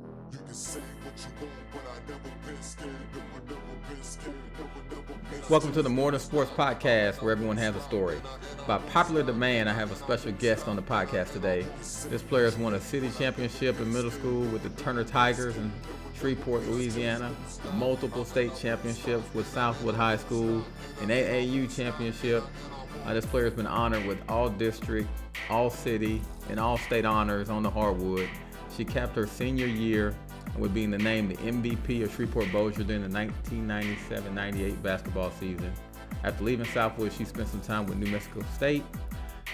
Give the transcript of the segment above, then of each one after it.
You can say what you want, but I never been scared. Never been scared. Never been Welcome to the Morning Sports Podcast, where everyone has a story. By popular demand, I have a special guest on the podcast today. This player has won a city championship in middle school with the Turner Tigers in Shreveport, Louisiana, multiple state championships with Southwood High School, an AAU championship. This player has been honored with all district, all city, and all state honors on the hardwood. She capped her senior year with being named the MVP of Shreveport Bossier during the 1997-98 basketball season. After leaving Southwood, she spent some time with New Mexico State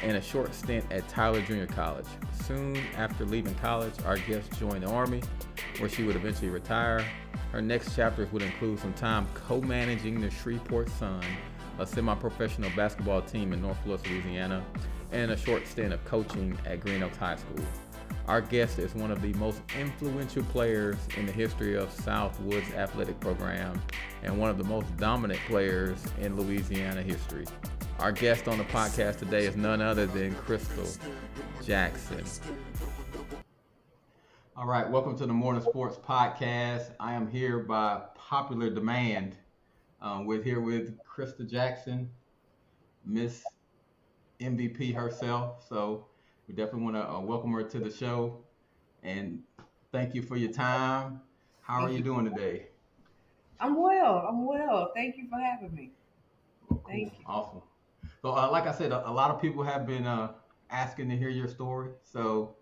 and a short stint at Tyler Junior College. Soon after leaving college, our guest joined the Army, where she would eventually retire. Her next chapters would include some time co-managing the Shreveport Sun, a semi-professional basketball team in Northwest Louisiana, and a short stint of coaching at Green Oaks High School. Our guest is one of the most influential players in the history of Southwood's athletic program and one of the most dominant players in Louisiana history. Our guest on the podcast today is none other than Krystal Jackson. All right, welcome to the Morning Sports Podcast. I am here by popular demand. We're here with Krystal Jackson, Miss MVP herself. So we definitely want to welcome her to the show and thank you for your time. How are you doing today? I'm well. I'm well. Thank you for having me. Well, Thank cool, you. awesome. So, like I said, a lot of people have been asking to hear your story. So,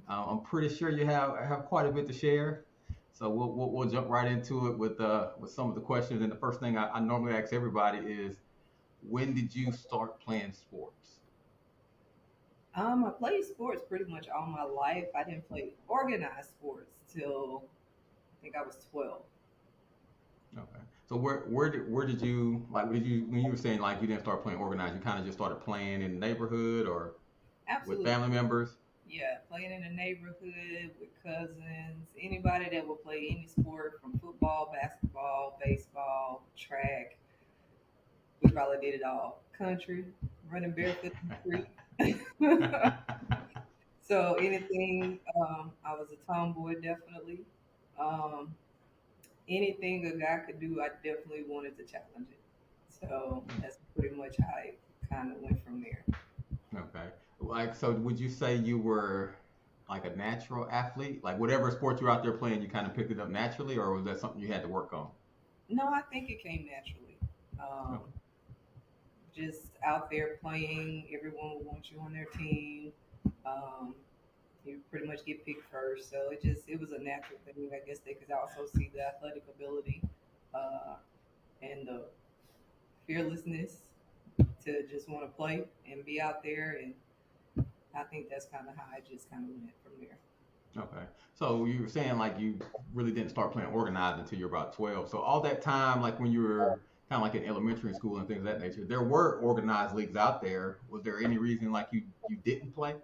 I'm pretty sure you have quite a bit to share. So we'll jump right into it with some of the questions. And the first thing I normally ask everybody is, when did you start playing sports? I played sports pretty much all my life. I didn't play organized sports till I think I was 12. Okay. So where did you like did you when you were saying like you didn't start playing organized, you kind of just started playing in the neighborhood or with Absolutely. family members? Yeah, playing in the neighborhood with cousins, anybody that would play any sport from football, basketball, baseball, track. We probably did it all. Country, running barefoot in the street. So anything, I was a tomboy definitely. Um, anything a guy could do, I definitely wanted to challenge it. So that's pretty much how it kind of went from there. Okay. Like so would you say you were like a natural athlete? Like whatever sport you're out there playing, you kind of picked it up naturally or was that something you had to work on? No, I think it came naturally. Um, Okay. just out there playing, everyone would want you on their team. Um, you pretty much get picked first, so it was a natural thing. I guess they could also see the athletic ability uh, and the fearlessness to just want to play and be out there. And I think that's kind of how I just kind of went from there. Okay. So you were saying like you really didn't start playing organized until you're about 12. So all that time, like when you were kind of like in elementary school and things of that nature, there were organized leagues out there. Was there any reason like you didn't play?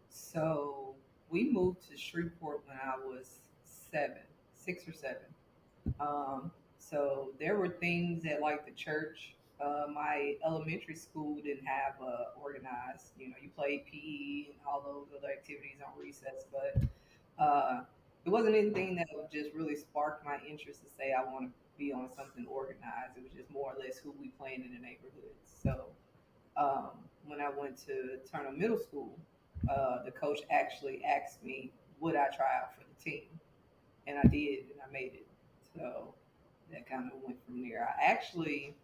So we moved to Shreveport when I was 6 or 7. So there were things at like the church. My elementary school didn't have organized. You know, you played PE and all those other activities on recess, but it wasn't anything that would just really spark my interest to say I want to be on something organized. It was just more or less who we playing in the neighborhood. So um, when I went to Turner Middle School, the coach actually asked me, would I try out for the team? And I did, and I made it. So that kind of went from there. I actually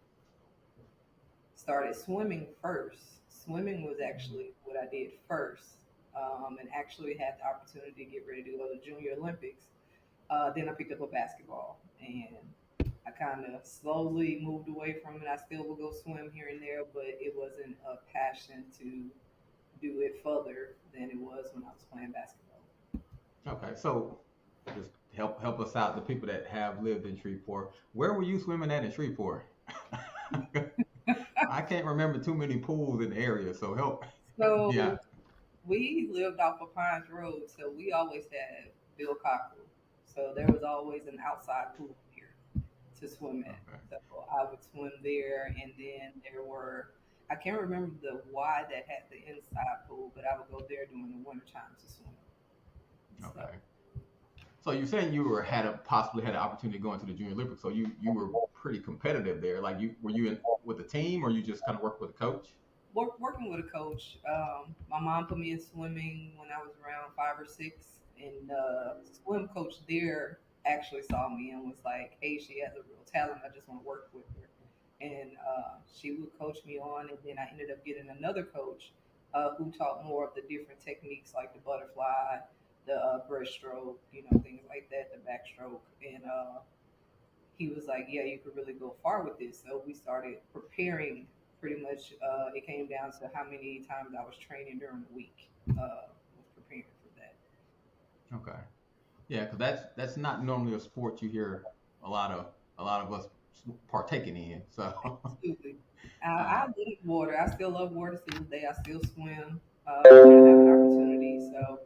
started swimming first. Swimming was actually what I did first, and actually had the opportunity to get ready to go to Junior Olympics. Then I picked up a basketball, and I kind of slowly moved away from it. I still would go swim here and there, but it wasn't a passion to do it further than it was when I was playing basketball. Okay. So just help us out, the people that have lived in Shreveport. Where were you swimming at in Shreveport? I can't remember too many pools in the area, so help. Yeah. So we lived off of Pines Road, so we always had Bill Cockrell. So there was always an outside pool here to swim at. Okay. So I would swim there, and then there were I can't remember the Y that had the inside pool, but I would go there during the winter time to swim. So Okay. So you're saying you possibly had an opportunity to go into the Junior Olympics. So you were pretty competitive there. Like were you in with the team, or you just kind of worked with a coach? Working with a coach. My mom put me in swimming when I was around 5 or 6, and swim coach there actually saw me and was like, "Hey, she has a real talent. I just want to work with her." And she would coach me on, and then I ended up getting another coach who taught more of the different techniques like the butterfly, the breaststroke, things like that, the backstroke, and he was like, "Yeah, you could really go far with this." So we started preparing. Pretty much, it came down to how many times I was training during the week. Was preparing for that. Okay. Yeah, because that's not normally a sport you hear a lot of us partaking in. So, Absolutely. I uh, love water. I still love water to this day. I still swim when I have an opportunity. So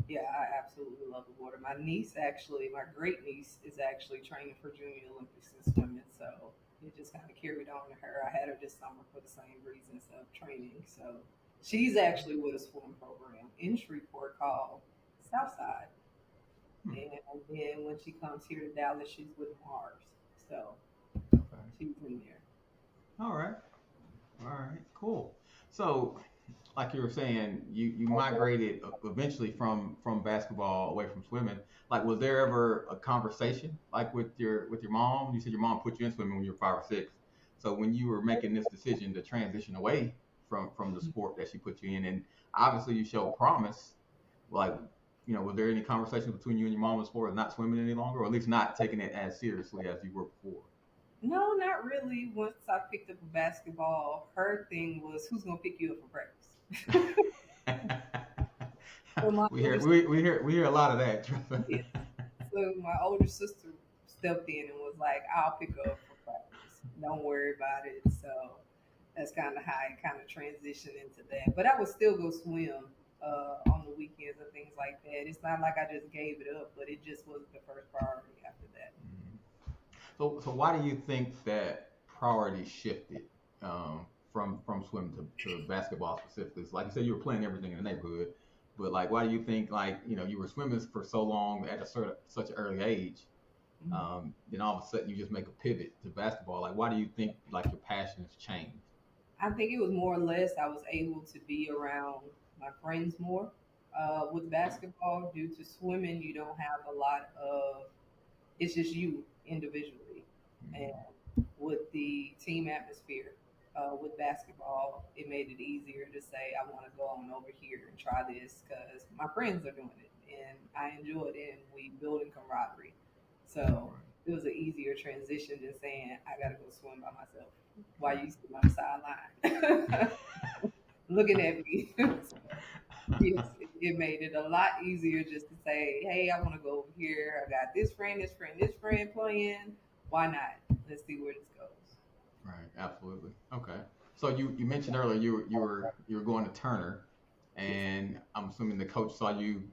yeah, I absolutely love the water. My niece, actually, my great niece, is actually training for Junior Olympics in swimming. So it just kind of carried on to her. I had her this summer for the same reasons of training. So she's actually with a swim program in Shreveport called Southside. hmm, And then when she comes here to Dallas, she's with Mars. So okay. she's in there. All right. All right. Cool. So, like you were saying, you migrated eventually from basketball away from swimming. Like, was there ever a conversation like with your mom? You said your mom put you in swimming when you were 5 or 6. So when you were making this decision to transition away from the sport that she put you in, and obviously you showed promise, like, was there any conversation between you and your mom as far as not swimming any longer, or at least not taking it as seriously as you were before? No, not really. Once I picked up a basketball, her thing was who's gonna pick you up for practice. So my older We hear a lot of that. Yes. So my older sister stepped in and was like, "I'll pick her up for practice. Don't worry about it." So that's kind of how I kind of transitioned into that. But I would still go swim on the weekends and things like that. It's not like I just gave it up, but it just wasn't the first priority after that. So why do you think that priority shifted from swim to basketball specifically? So like you said, you were playing everything in the neighborhood, but like, why do you think like you were swimming for so long at such an early age, Mhm. then all of a sudden you just make a pivot to basketball? Like, why do you think like your passions changed? I think it was more or less I was able to be around my friends more. With basketball, due to swimming, you don't have a lot of, it's just you individually. And Mhm. with the team atmosphere, with basketball, it made it easier to say, I want to go on over here and try this because my friends are doing it and I enjoy it and we building camaraderie. So Right. it was an easier transition than saying, I got to go swim by myself while you sit on the sideline looking at me. Yes, it made it a lot easier just to say, "Hey, I want to go over here. I got this friend, this friend, this friend playing. Why not? Let's see where this goes." Right, absolutely. Okay. So you mentioned earlier you were going to Turner, Yes. and I'm assuming the coach saw you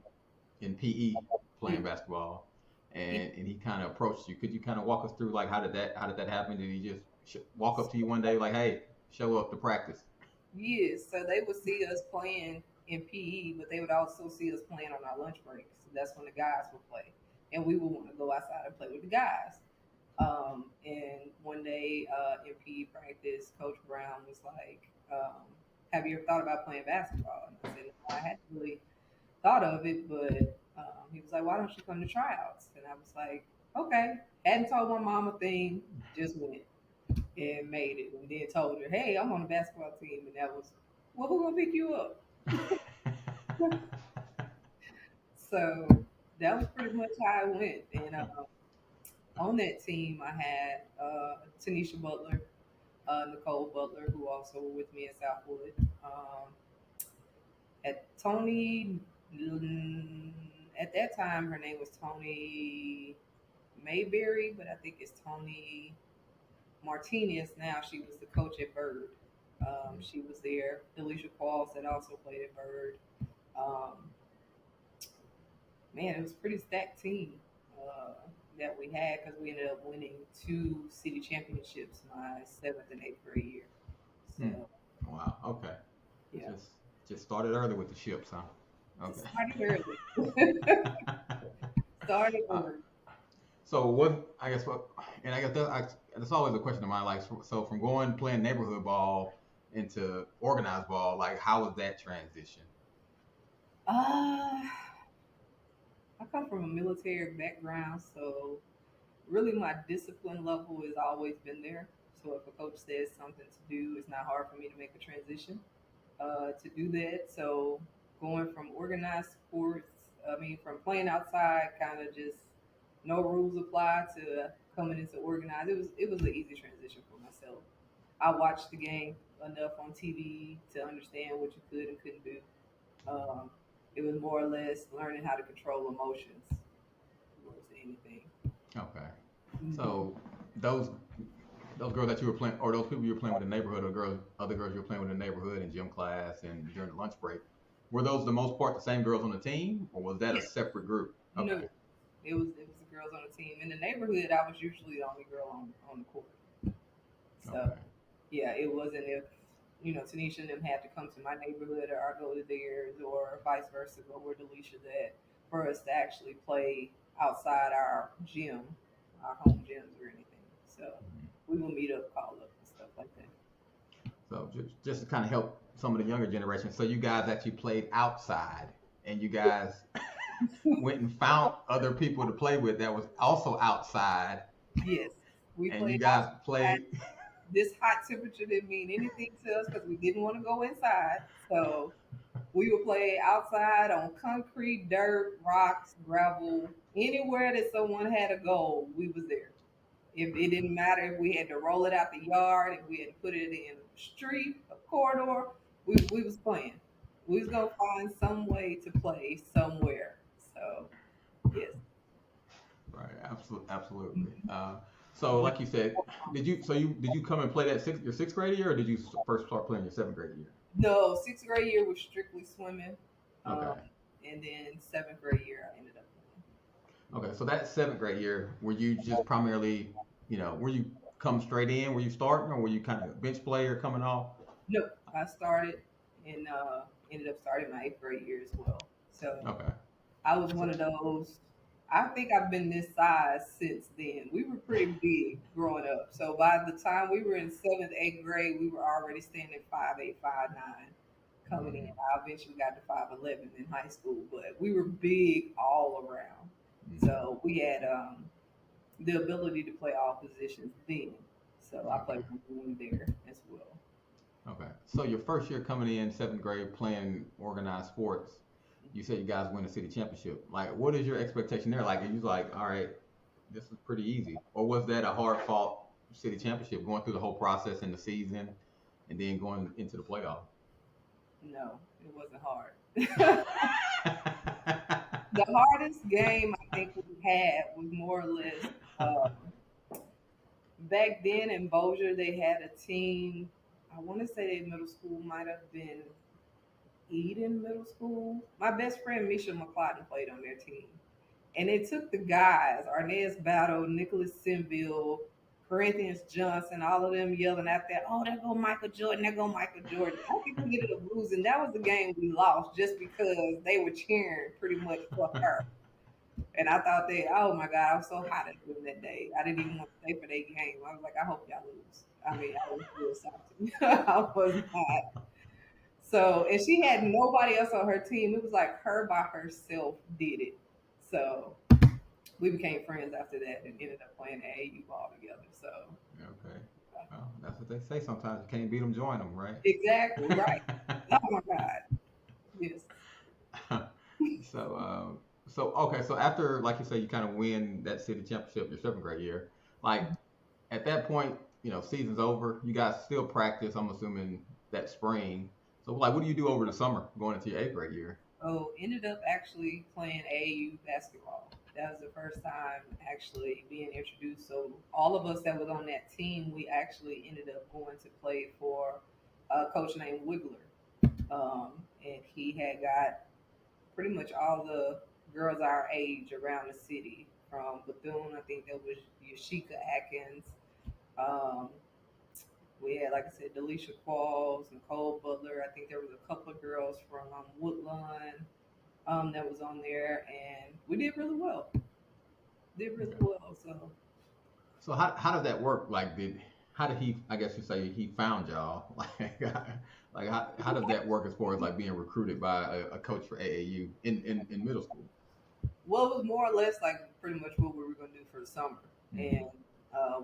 in PE playing Mm. basketball, He and he kind of approached you. Could you kind of walk us through like how did that happen? Did he just walk up to you one day like, hey, show up to practice? Yes, so they would see us playing in PE, but they would also see us playing on our lunch breaks. So that's when the guys would play, and we would want to go outside and play with the guys. And one day in PE practice, Coach Brown was like, "Have you ever thought about playing basketball?" And I said, "No, I hadn't really thought of it, but he was like, why don't you come to tryouts?" And I was like, okay. Hadn't told my mom a thing, just went and made it. And then told her, hey, I'm on the basketball team. And that was, well, who gonna pick you up? So that was pretty much how it went. And on that team, I had Tanisha Butler, Nicole Butler, who also were with me at Southwood. At Tony, at that time, her name was Tony Mayberry, but I think it's Tony Martinez now. She was the coach at Bird. She was there. Delisha Qualls had also played at Bird. Um, Man, it was a pretty stacked team uh, that we had because we ended up winning 2 city championships my 7th and 8th grade year. Hmm. So Wow. Okay. yeah, Just just started early with the ships, huh? just Okay. started early. started Uh, over. so what? I guess what? And I guess that's always a question of mine. Like, so from going playing neighborhood ball into organized ball, like how was that transition? Uh, I come from a military background, so really my discipline level has always been there. So if a coach says something to do, it's not hard for me to make a transition to do that. So going from organized sports, I mean, from playing outside, kind of just no rules apply to coming into organized. It was an easy transition for myself. I watched the game enough on TV to understand what you could and couldn't do. Um, it was more or less learning how to control emotions more than anything. Okay. Hmm. So those those girls that you were playing, or those people you were playing with in the neighborhood, or other girls you were playing with in the neighborhood in gym class and during the lunch break, were those the most part the same girls on the team, or was that a Yeah, separate group? no, Okay. it was the girls on the team. In the neighborhood, I was usually the only girl on the court. So Okay. yeah, it wasn't if Tanisha and them had to come to my neighborhood or I go to theirs or vice versa, go where Delisha that for us to actually play outside our gym, our home gyms or anything. So Mhm. we will meet up, call up and stuff like that. So just to kind of help some of the younger generation, so you guys actually played outside, and you guys went and found other people to play with that was also outside, Yes, we and you played guys outside. played. This hot temperature didn't mean anything to us because we didn't want to go inside. So we would play outside on concrete, dirt, rocks, gravel, anywhere that someone had a goal, we was there. If it didn't matter if we had to roll it out the yard, if we had to put it in a street, a corridor, we was playing. We was gonna find some way to play somewhere. So yes. Right, absolutely, absolutely. So, like you said, did you come and play that your sixth grade year, or did you first start playing your seventh grade year? No, sixth grade year was strictly swimming. Um, Okay, and then seventh grade year I ended up playing. okay. So that seventh grade year, were you just primarily, were you come straight in? Were you starting, or were you kind of bench player coming off? Nope. I started and ended up starting my eighth grade year as well. So Okay. I was one So, of those. I think I've been this size since then. We were pretty big growing up. So by the time we were in seventh, eighth grade, we were already standing 5'8", 5'9", coming in. mhm, I eventually got to 5'11" in high school, but we were big all around. mhm. So we had the ability to play all positions then. So I Okay. played one there as well. Okay. So your first year coming in seventh grade playing organized sports, you said you guys win the city championship. Like, what is your expectation there? Like, are you like, all right, this is pretty easy, or was that a hard fought city championship, going through the whole process in the season, and then going into the playoff? No, it wasn't hard. The hardest game I think we had was more or less um, back then in Bossier. They had a team. I want to say their middle school might have been Eden Middle School. My best friend Misha McClouden played on their team. And it took the guys, Arnez Battle, Nicholas Sinville, Corinthians Johnson, all of them yelling out there, oh, there go Michael Jordan, there go Michael Jordan. I think we ended up losing. That was the game we lost just because they were cheering pretty much for her. And I thought they, oh my God, I was so hot at them that day. I didn't even want to stay for their game. I was like, I hope y'all lose. I mean, I was real salty. I was not. So, and she had nobody else on her team. It was like her by herself did it. So we became friends after that and ended up playing AAU ball together. So Okay. Well, that's what they say. Sometimes you can't beat them, join them, right? exactly right. Oh my God. Yes. So okay, so after, like you say, you kind of win that city championship your seventh grade year. Like at that point, season's over. You guys still practice. I'm assuming that spring. So like, what do you do over the summer going into your eighth grade year? Oh, ended up actually playing AAU basketball. That was the first time actually being introduced. So all of us that was on that team, we actually ended up going to play for a coach named Wiggler. And he had got pretty much all the girls our age around the city. From Bethune, I think there was Yashika Atkins. Um, we had, like I said, Delisha Qualls, Nicole Butler. I think there was a couple of girls from Woodlawn that was on there, and we did really well. did really Okay. well. So So how does that work? Like, how did he? I guess you say he found y'all. Like how does that work as far as like being recruited by a coach for AAU in middle school? well, it was more or less like pretty much what we were going to do for the summer. Hmm. And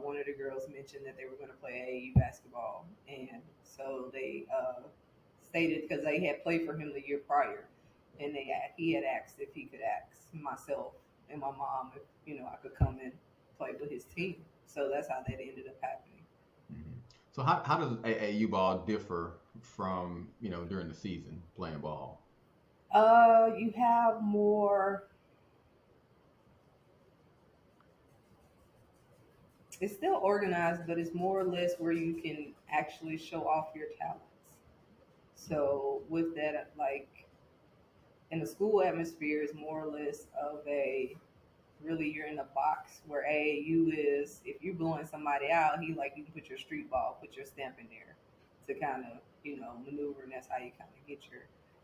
one of the girls mentioned that they were going to play AAU basketball, and so they stated because they had played for him the year prior, and he had asked if he could ask myself and my mom if I could come and play with his team. So that's how that ended up happening. Hmm. So how does AAU ball differ from during the season playing ball? You have more. It's still organized, but it's more or less where you can actually show off your talents. So with that, like in the school atmosphere, is more or less of a really you're in a box where AAU is. If you're blowing somebody out, you can put your street ball, put your stamp in there to kind of maneuver, and that's how you kind of get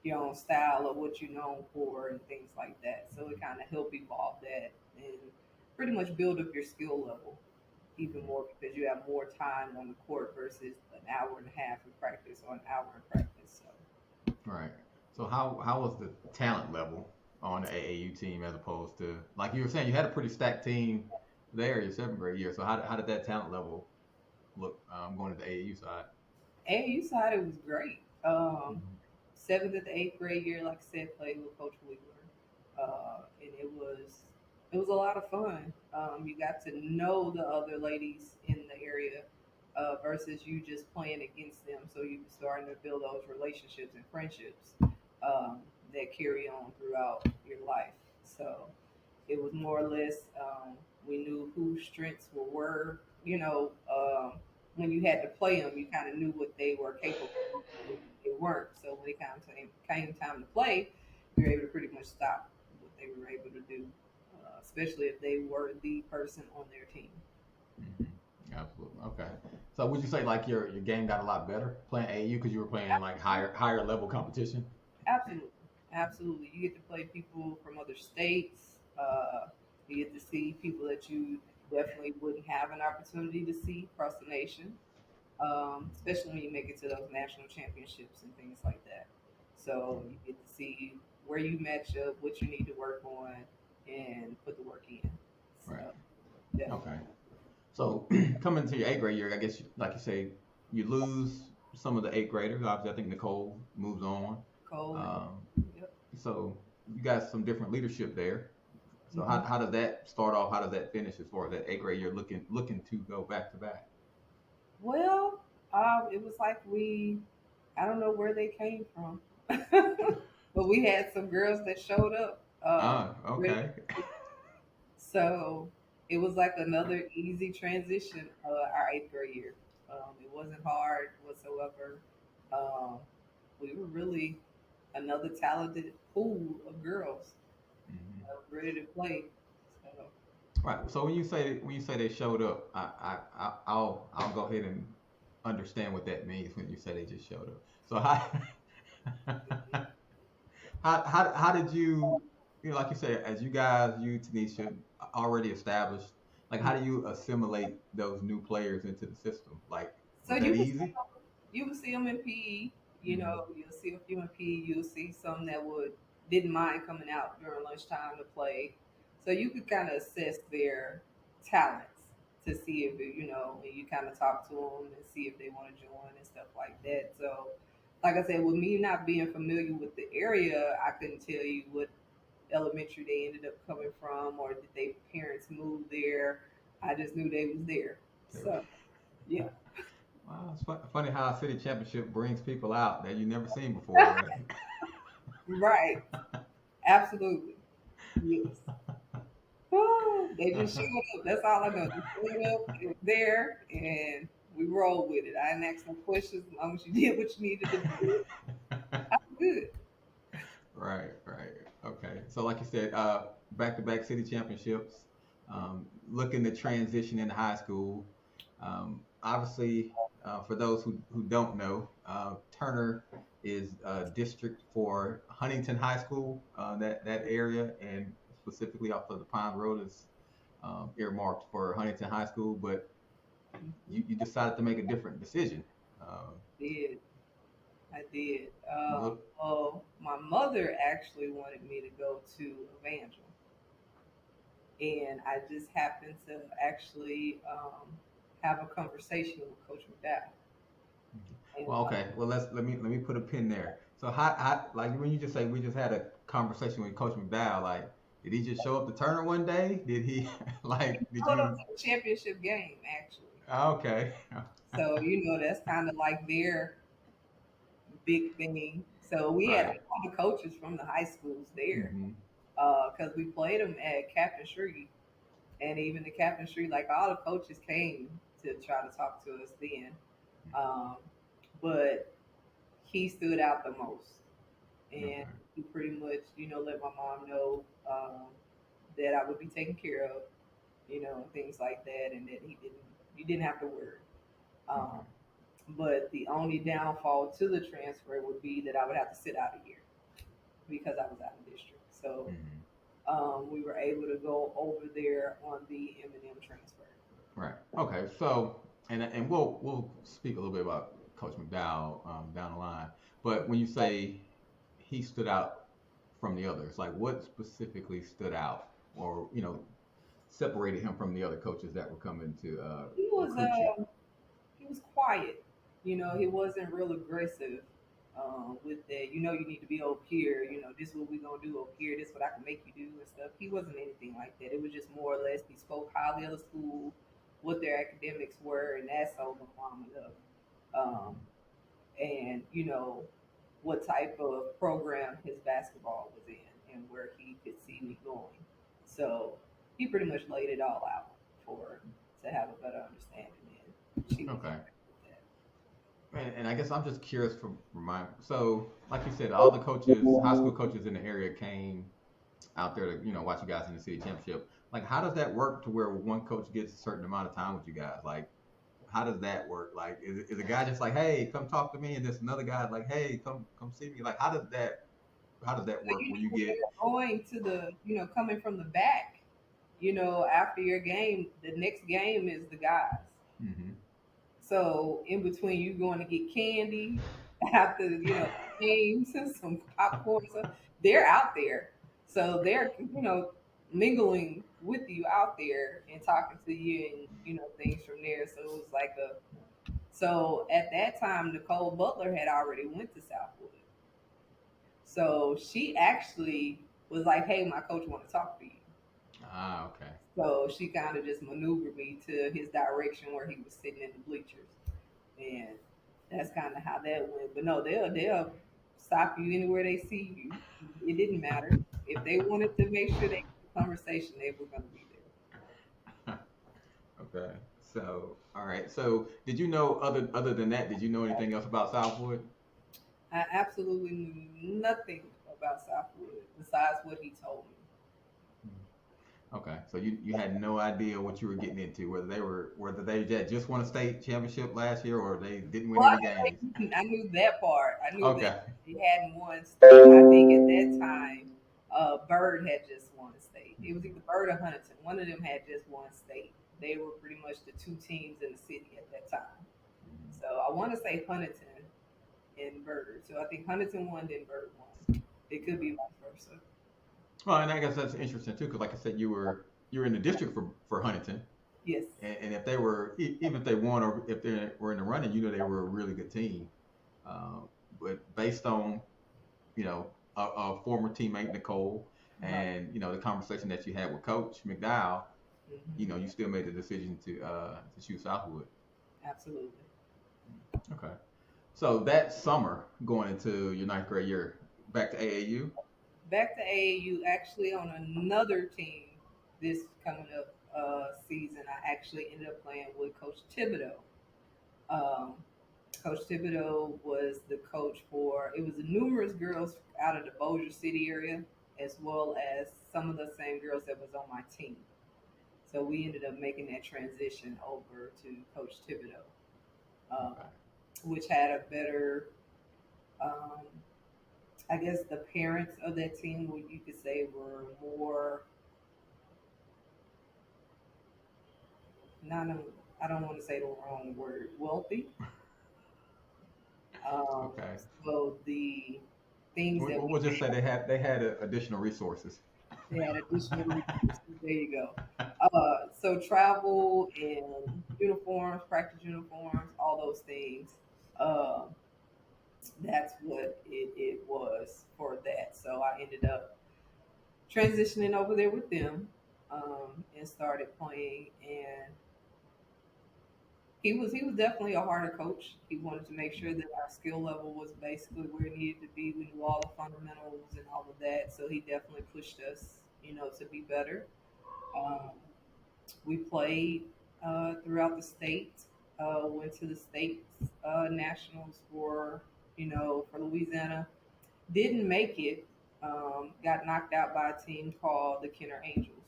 your own style of what you're known for and things like that. So it kind of help evolve that and pretty much build up your skill level even more because you have more time on the court versus an hour and a half in practice or an hour in practice. So Right. So how was the talent level on the AAU team as opposed to like you were saying you had a pretty stacked team there your seventh grade year. So how did that talent level look going to the AAU side? AAU side, it was great. Hmm. Seventh and eighth grade year, like I said, played with Coach Wheeler, and it was a lot of fun. You got to know the other ladies in the area versus you just playing against them. So you starting to build those relationships and friendships that carry on throughout your life. So it was more or less we knew whose strengths were. When you had to play them, you kind of knew what they were capable of and what they weren't. So when it came time to play, you were able to pretty much stop what they were able to do, especially if they were the person on their team. Hmm. Absolutely. Okay. So would you say like your game got a lot better playing AAU because you were playing in like higher level competition? Absolutely, absolutely. You get to play people from other states. You get to see people that you definitely wouldn't have an opportunity to see across the nation, especially when you make it to those national championships and things like that. So you get to see where you match up, what you need to work on, and put the work in. So Right. definitely. Okay. So coming to your eighth grade year, I guess like you say, you lose some of the eighth graders. Obviously, I think Nicole moves on. Cole. Um, Yep. so you got some different leadership there. So Hmm. how does that start off? How does that finish as far as that eighth grade year looking to go back to back? Well, it was like I don't know where they came from, but we had some girls that showed up. Ah, Ready okay. to So it was like another easy transition our eighth grade year. It wasn't hard whatsoever. Um, we were really another talented pool of girls Hmm. ready to play. So Right. So when you say they showed up, I'll go ahead and understand what that means when you say they just showed up. So how did like you said, as you guys, you Tanisha, already established, like how do you assimilate those new players into the system? Like, so was that easy? you would see them in PE. Hmm. You'll see a few in PE. You'll see some that would didn't mind coming out during lunchtime to play. So you could kind of assess their talents to see if and you kind of talk to them and see if they want to join and stuff like that. So, like I said, with me not being familiar with the area, I couldn't tell you what elementary they ended up coming from or did their parents move there. I just knew they was there. So, yeah. Wow, it's funny how a city championship brings people out that you never seen before, right? Right. Absolutely. Yes. Woo, they just showed up. That's all I know. They showed up, they were there, and we rolled with it. I didn't ask no questions. As long as you did what you needed to do, I was good. Right, right. Okay. So like you said, back-to-back city championships, looking to transition into high school. Obviously, for those who don't know, Turner is district for Huntington High School, that area, and specifically off of the Pine Road is earmarked for Huntington High School, but you decided to make a different decision. Um, Did I did. well, Well, my mother actually wanted me to go to Evangel, and I just happened to actually have a conversation with Coach McDowell. And well, okay. Well, let me put a pin there. So how like when you just say we just had a conversation with Coach McDowell, like did he just show up to Turner one day? Did he like did showed up you? to the championship game actually. Okay. So that's kind of like their big thing. So we had Right. all the coaches from the high schools there Hmm. because we played them at Captain Street, and even the Captain Street, like all the coaches came to try to talk to us then. Um, but he stood out the most, and Okay. he pretty much let my mom know that I would be taken care of, things like that, and that you didn't have to worry. Um, Okay. but the only downfall to the transfer would be that I would have to sit out a year because I was out of district. So Hmm. we were able to go over there on the M&M transfer. Right. Okay. So and we'll speak a little bit about Coach McDowell down the line. But when you say he stood out from the others, like what specifically stood out, or separated him from the other coaches that were coming to He was recruit you? he was quiet. He wasn't real aggressive with that. You need to be over here. This is what we gonna do over here. This is what I can make you do and stuff. He wasn't anything like that. It was just more or less he spoke highly of the school, what their academics were, and that's all my mom loved. Um, and what type of program his basketball was in and where he could see me going. So he pretty much laid it all out for her to have a better understanding, and she was Okay. happy with that. And I guess I'm just curious from my so like you said, all the coaches, high school coaches in the area came out there to watch you guys in the city championship. Like, how does that work to where one coach gets a certain amount of time with you guys? Like, how does that work? Like, is a guy just like, hey, come talk to me, and there's another guy like, hey, come see me? Like, how does that But work? Where you get they're going to coming from the back, after your game, the next game is the guys. hmm So in between you going to get candy after games and some popcorn and stuff, they're out there. So they're mingling with you out there and talking to you and things from there. So it was like a so at that time Nicole Butler had already went to Southwood. So she actually was like, "Hey, my coach want to talk to you." okay, So she kind of just maneuvered me to his direction where he was sitting in the bleachers. And that's kind of how that went. But no, they'll stop you anywhere they see you. It didn't matter if they wanted to make sure they had a conversation, they were going to be there. okay. So all right. So did you know other than that? Did you know anything else about Southwood? I absolutely knew nothing about Southwood besides what he told me. Okay, so you had no idea what you were getting into, whether they just won a state championship last year or they didn't win Well, any games. I knew that part. I knew that Okay. they hadn't won state. I think at that time, Bird had just won state. It was either Bird or Huntington. One of them had just won state. They were pretty much the two teams in the city at that time. So I want to say Huntington and Bird. So I think Huntington won, then Bird won. It could be vice versa. Well, and I guess that's interesting too, because like I said, you were in the district for Huntington, Yes. and if they were even if they won or if they were in the running, they were a really good team. Um, but based on a former teammate Nicole Right. and the conversation that you had with Coach McDowell, Hmm. you still made the decision to choose Southwood. Absolutely. Okay. So that summer, going into your ninth grade year, back to AAU. Back to AAU, actually on another team this coming up season, I actually ended up playing with Coach Thibodeau. Um, Coach Thibodeau was the coach for it was numerous girls out of the Bossier City area, as well as some of the same girls that was on my team. So we ended up making that transition over to Coach Thibodeau, um, Okay. which had a better, um, I guess, the parents of that team, what you could say, were more not I don't want to say the wrong word, wealthy. Um, Okay. so the things that We'll just say they had additional resources. they had additional resources. There you go. So travel and uniforms, practice uniforms, all those things. Uh, that's what it was for that. So I ended up transitioning over there with them and started playing. And he was definitely a harder coach. He wanted to make sure that our skill level was basically where it needed to be. We knew all the fundamentals and all of that. So he definitely pushed us, to be better. Um, we played throughout the state. Went to the state nationals for Louisiana. Didn't make it. Got knocked out by a team called the Kenner Angels,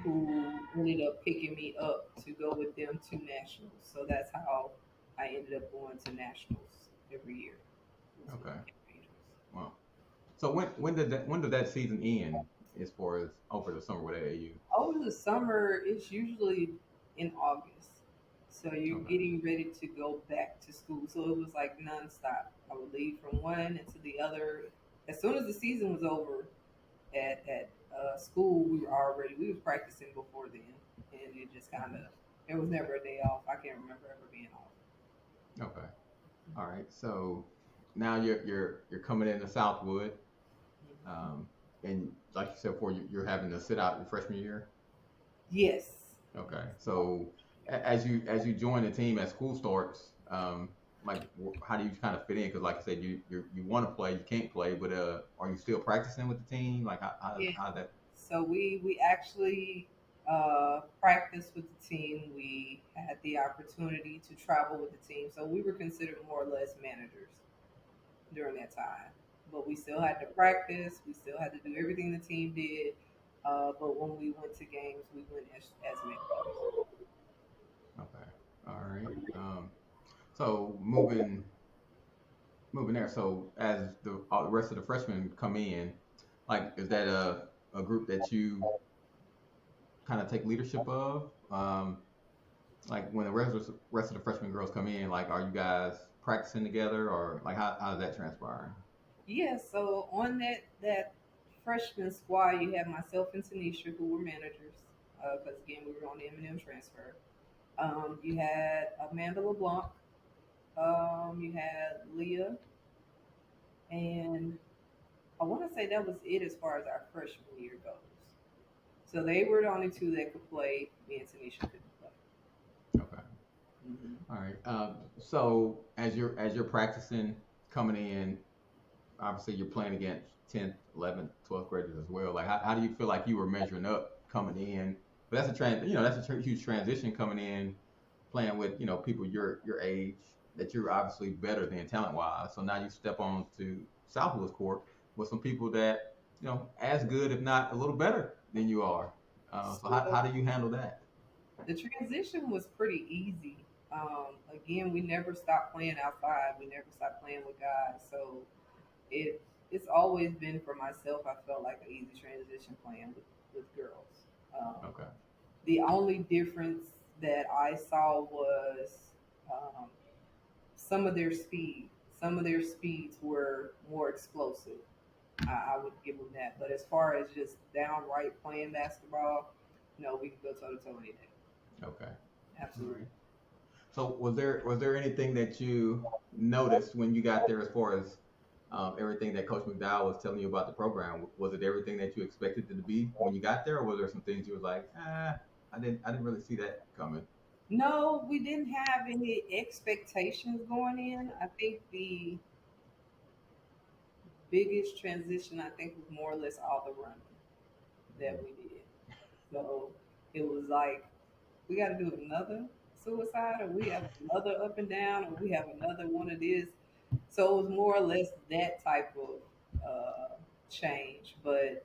who ended up picking me up to go with them to nationals. So that's how I ended up going to nationals every year. Was with Okay. the Kenner Angels. Wow. So when did that season end as far as over the summer with AAU? Over the summer, it's usually in August. So you're Okay. getting ready to go back to school. So it was like nonstop. I would leave from one into the other. As soon as the season was over at school, we was practicing before then, and it just kind of there was never a day off. I can't remember ever being off. Okay. All right. So now you're coming into Southwood, Mhm. um, and like you said before, you're having to sit out your freshman year. Yes. Okay. So as you join the team as school starts, like how do you kind of fit in? Because like I said, you want to play, you can't play, but are you still practicing with the team? Like Yeah. how that? So we actually practiced with the team. We had the opportunity to travel with the team, so we were considered more or less managers during that time. But we still had to practice. We still had to do everything the team did. But when we went to games, we went as managers. Okay. All right. So moving there. So as the rest of the freshmen come in, like is that a group that you kind of take leadership of? Like when the rest of the freshman girls come in, like are you guys practicing together or like how's that transpiring? Yeah. So on that freshman squad, you had myself and Tanisha, who were managers, because again we were on the M&M transfer. You had Amanda LeBlanc. You had Leah, and I want to say that was it as far as our freshman year goes. So they were the only two that could play. Me and Tanisha couldn't play. Okay. Hmm. All right. So as you're practicing coming in, obviously you're playing against 10th, 11th, 12th graders as well. Like how do you feel like you were measuring up coming in? But that's a huge transition coming in, playing with people your age that you're obviously better than talent wise. So now you step on to Southwood's court with some people that as good if not a little better than you are. So how So do you handle that? the transition was pretty easy. Again, we never stopped playing outside. We never stopped playing with guys. So it's always been for myself. I felt like an easy transition playing with girls. Um, Okay. the only difference that I saw was um, some of their speed. Some of their speeds were more explosive. I would give them that. But as far as just downright playing basketball, no, we can go toe to toe any day. Okay. All Absolutely. right. So was there anything that you noticed when you got there as far as everything that Coach McDowell was telling you about the program? Was it everything that you expected it to be when you got there, or were there some things you was like, I didn't really see that coming? No, we didn't have any expectations going in. I think the biggest transition, I think, was more or less all the running that we did. So it was like, we got to do another suicide, or we have another up and down, or we have another one of this. So it was more or less that type of change. But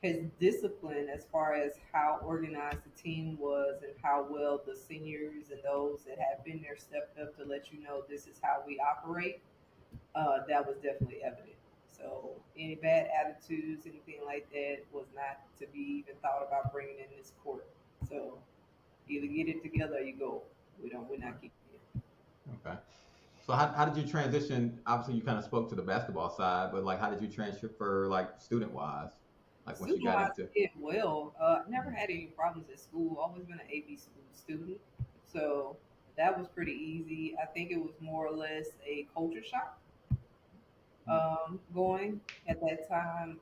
his discipline, as far as how organized the team was and how well the seniors and those that have been there stepped up to let you know this is how we operate, that was definitely evident. So any bad attitudes, anything like that, was not to be even thought about bringing in this court. So Either get it together or you go. We're not keeping it. Okay. So how did you transition? Obviously, you kind of spoke to the basketball side, but like, how did you transfer like student wise? Like once you Student got wise, into. I did well. Never had any problems at school. Always been an AB school student, so that was pretty easy. I think it was more or less a culture shock going at that time.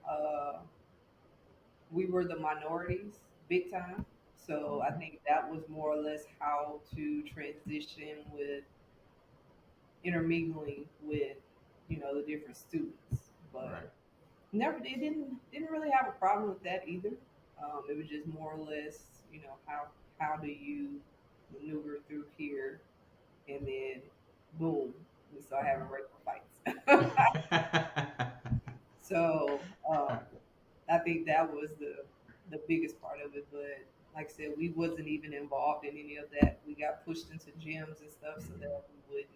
We were the minorities big time, so I Okay. think that was more or less how to transition with intermingling with the different students, Right. but never they didn't really have a problem with that either. It was just more or less, how do you maneuver through here, and then boom, we start having racial fights. So I think that was the biggest part of it. But like I said, we wasn't even involved in any of that. We got pushed into gyms and stuff so that we wouldn't,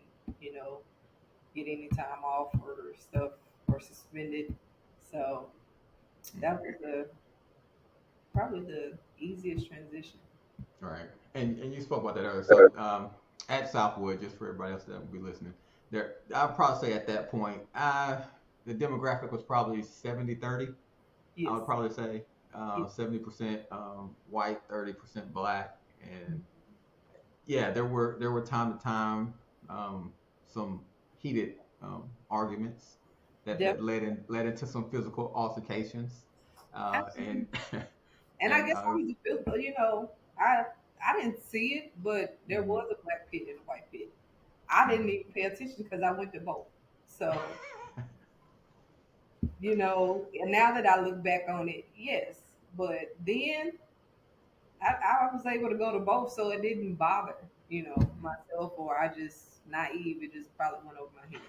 get any time off or stuff or suspended. So that was probably the easiest transition. Right. And you spoke about that earlier. So at Southwood, just for everybody else that will be listening, there I'll probably say at that point, the demographic was probably 70-30. I Yes. would probably say Yes. 70% white, 30% black, and yeah, there were time to time some heated arguments that Def- led into some physical altercations, and Absolutely. And I and guess I was I didn't see it, but there Mhm. was a black pit and a white pit. I didn't even pay attention because I went to both. So, and now that I look back on it, yes. But then I was able to go to both, so it didn't bother, myself, or I just naive. It just probably went over my head.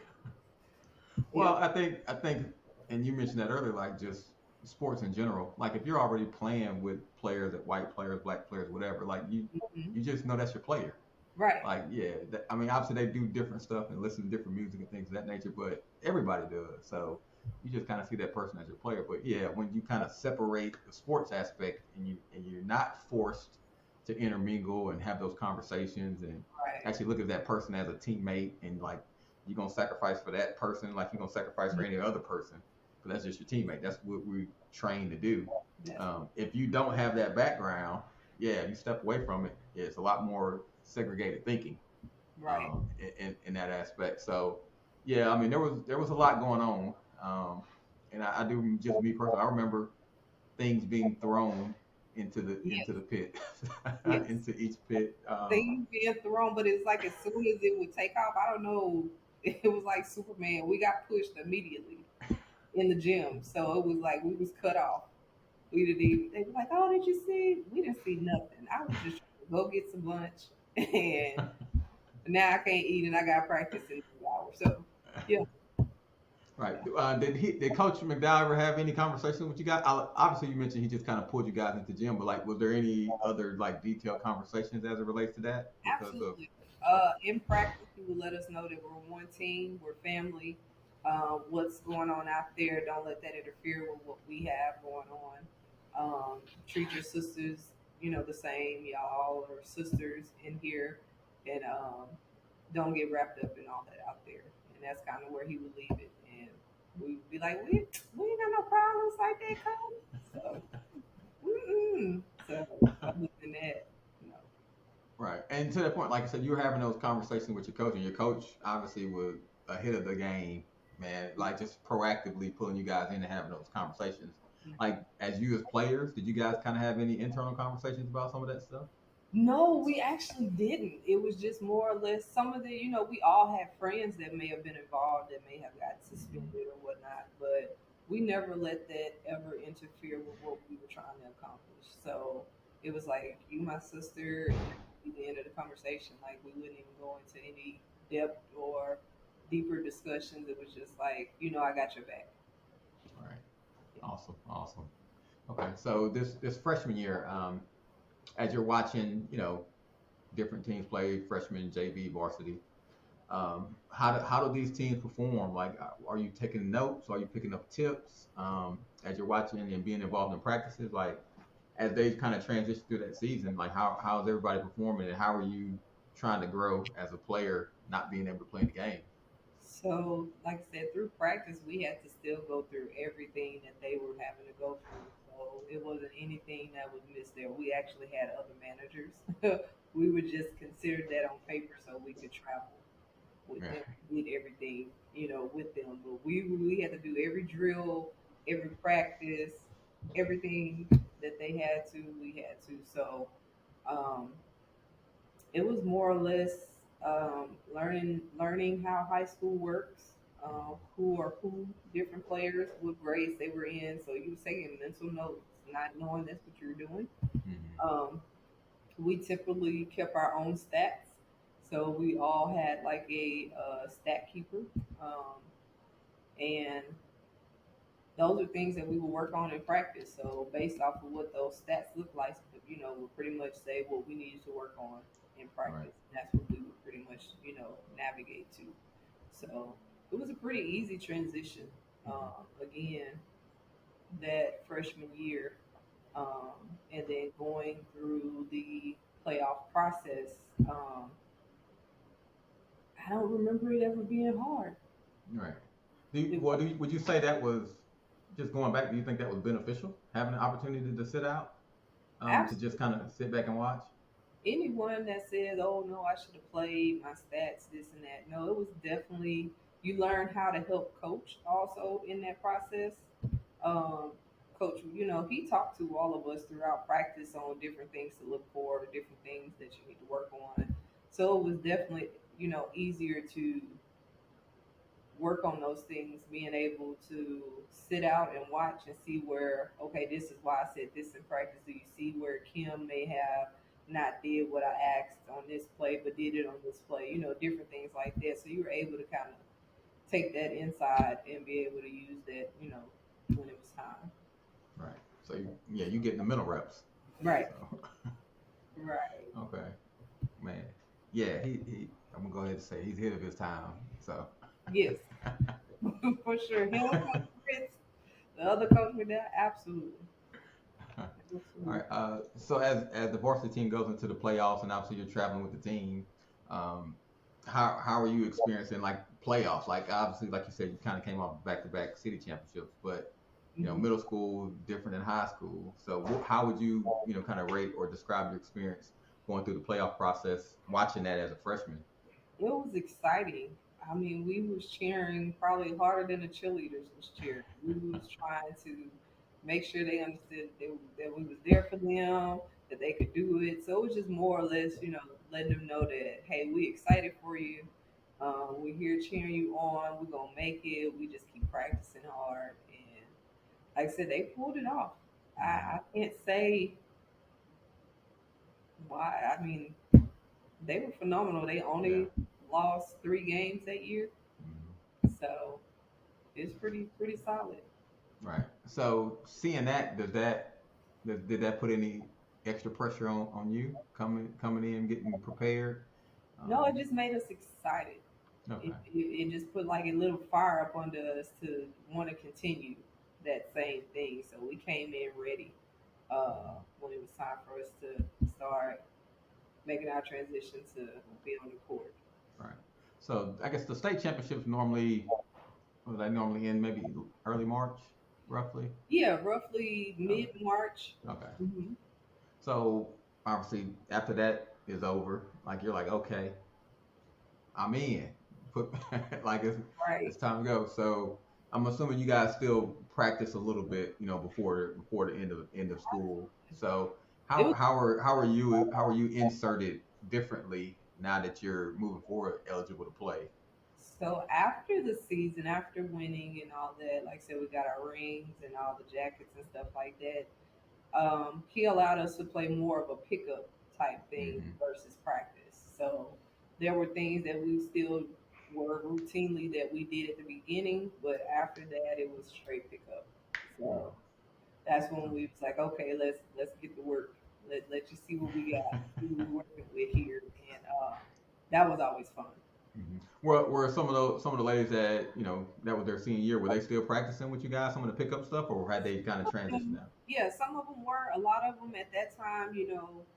Well, Yeah. I think, and you mentioned that earlier, like just sports in general. Like if you're already playing with players, that white players, black players, whatever, like you Hmm. you just know that's your player. Right. Like yeah, I mean obviously they do different stuff and listen to different music and things of that nature, but everybody does. So you just kind of see that person as your player. But yeah, when you kind of separate the sports aspect and you're not forced to intermingle and have those conversations and Right. actually look at that person as a teammate and like you're gonna sacrifice for that person like you're gonna sacrifice for any other person because that's just your teammate. That's what we trained to do. Yes. If you don't have that background, yeah, you step away from it. Yeah, it's a lot more segregated thinking Right. in that aspect. So yeah, I mean there was a lot going on, and I do just me personally. I remember things being thrown Yes. into the pit, Yes. into each pit. Things being thrown, but it's like as soon as it would take off, I don't know. It was like Superman. We got pushed immediately in the gym, so it was like we was cut off. We didn't even. They were like, "Oh, did you see?" We didn't see nothing. I was just trying to go get some lunch, and now I can't eat, and I got practice in 2 hours. So, yeah, Right. Did Coach McDowell ever have any conversation with you guys? Obviously, you mentioned he just kind of pulled you guys into the gym, but like, was there any other like detailed conversations as it relates to that? Because of absolutely. In practice, he would let us know that we're one team, we're family. What's going on out there? Don't let that interfere with what we have going on. Treat your sisters, the same. Y'all are sisters in here, and don't get wrapped up in all that out there. And that's kind of where he would leave it, and we would be like, we ain't got no problems like that, Coach. So, mm-mm. So other than that, no. right, and to that point, like I said, you were having those conversations with your coach, and your coach obviously was ahead of the game, man. Like just proactively pulling you guys in and having those conversations. Like as you as players, did you guys kind of have any internal conversations about some of that stuff? No, we actually didn't. It was just more or less some of the, we all had friends that may have been involved that may have gotten suspended or whatnot, but we never let that ever interfere with what we were trying to accomplish. So it was like, you, my sister, and that would be the end of the conversation. Like, we wouldn't even go into any depth or deeper discussions. It was just like, I got your back. All right, awesome, awesome. Okay, so this freshman year, as you're watching, different teams play, freshman, JV, varsity. How do these teams perform? Like, are you taking notes? Are you picking up tips as you're watching and being involved in practices? Like, as they kind of transition through that season, like how's everybody performing, and how are you trying to grow as a player, not being able to play in the game? So, like I said, through practice, we had to still go through everything that they were having to go through. So it wasn't anything that was missed there. We actually had other managers. We would just consider that on paper so we could travel with Yeah. them, did everything, with them. But we had to do every drill, every practice, everything that they had to, we had to. So um, it was more or less learning how high school works, who are who, different players, what grades they were in. So you were taking mental notes, not knowing that's what you're doing. Hmm. Um, we typically kept our own stats, so we all had like a stat keeper, and those are things that we will work on in practice. So based off of what those stats look like, we'll pretty much say what we needed to work on in Right. practice. And that's what we would pretty much, navigate to. So it was a pretty easy transition. Hmm. Again, that freshman year, um, and then going through the playoff process. Um, I don't remember it ever being hard. Right. It Well, would you say that was just going back? Do you think that was beneficial, having the opportunity to sit out, to just absolutely kind of sit back and watch? anyone that says, "Oh no, I should have played my stats, this and that." No, it was definitely you learn how to help coach also in that process. Um, coach, he talked to all of us throughout practice on different things to look for, different things that you need to work on. So it was definitely, easier to work on those things, being able to sit out and watch and see where, okay, this is why I said this in practice. Do you see where Kim may have not did what I asked on this play, but did it on this play? Different things like that. So you were able to kind of take that inside and be able to use that, when it was time. Right. So yeah, you get the mental reps. Right. So Right. okay, man. Yeah, he. I'm gonna go ahead and say he's ahead of his time. So. Yes, for sure. Him, Coach Chris, the other coach with that, absolutely. All Absolutely. right. So as the varsity team goes into the playoffs, and obviously you're traveling with the team, um, how are you experiencing like playoffs? Like obviously, like you said, you kind of came off back to back city championships, but Mhm. middle school different than high school. So how would you kind of rate or describe your experience going through the playoff process, watching that as a freshman? It was exciting. I mean, we was cheering probably harder than the cheerleaders was cheering. We was trying to make sure they understood that we was there for them, that they could do it. So it was just more or less, letting them know that, hey, we excited for you. We're here cheering you on. We're gonna make it. We just keep practicing hard, and like I said, they pulled it off. I Hmm. can't say why. I mean, they were phenomenal. They Yeah. only lost 3 games that year, Hmm. so it's pretty solid. Right. So seeing that, did that put any extra pressure on you coming in, getting prepared? No, it Um, just made us excited. It, okay. it, it just put like a little fire up under us to want to continue that same thing. So we came in ready Hmm. when it was time for us to start making our transition to be on the court. Right. So I guess the state championships normally, well, they normally end maybe early March, roughly. Yeah, roughly Okay. mid March. Okay. Hmm. So obviously after that is over, like you're like, okay, I'm in. Put like Right. it's time to go. So I'm assuming you guys still practice a little bit, before the end of school. So It was how are you inserted differently now that you're moving forward, eligible to play? So after the season, after winning and all that, like I said, we got our rings and all the jackets and stuff like that. He allowed us to play more of a pickup type thing Hmm. versus practice. So there were things that we still were routinely that we did at the beginning, but after that, it was straight pickup. So that's when we was like, okay, let's get to work. Let you see what we got, see what we're working with here, and that was always fun. Hmm. Were some of the ladies that was their senior year, were they still practicing with you guys, some of the pickup stuff, or had they kind of transitioned out? Yeah, some of them were. A lot of them at that time,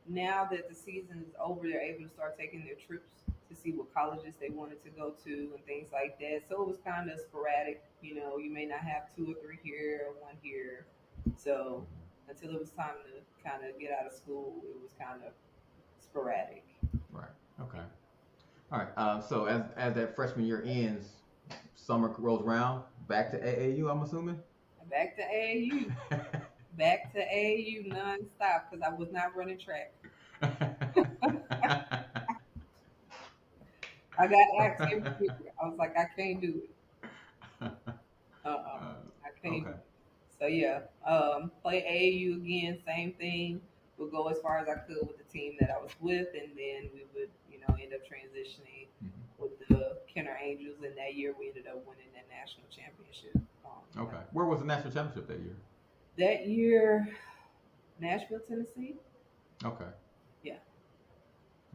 now that the season is over, they're able to start taking their trips to see what colleges they wanted to go to and things like that. So it was kind of sporadic. You may not have two or three here or one here. So until it was time to kind of get out of school, it was kind of sporadic. Right. Okay. All right. So as that freshman year ends, summer rolls around, back to AAU. I'm assuming. Back to AAU. Back to AAU nonstop because I was not running track. I got asked every year. I was like, I can't do it. I can't. Okay. So yeah, play AAU again, same thing. Would go as far as I could with the team that I was with, and then we would, end up transitioning Mhm. with the Kenner Angels. And that year, we ended up winning that national championship. Okay. Where was the national championship that year? That year, Nashville, Tennessee. Okay. Yeah.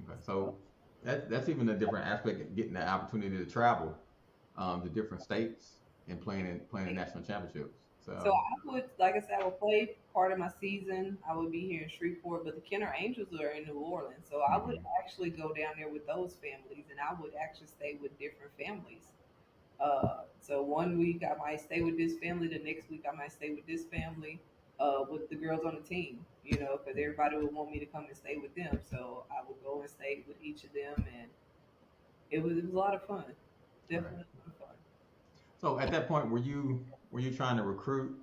Okay. So that's even a different aspect of getting the opportunity to travel to different states and playing in national championships. So So. I would, like I said, I would play part of my season. I would be here in Shreveport, but the Kenner Angels are in New Orleans. So I would Mhm. actually go down there with those families, and I would actually stay with different families. So one week I might stay with this family, the next week I might stay with this family, with the girls on the team, because everybody would want me to come and stay with them. So I would go and stay with each of them, and it was a lot of fun. Right. Definitely a lot of fun. So at that point, were you trying to recruit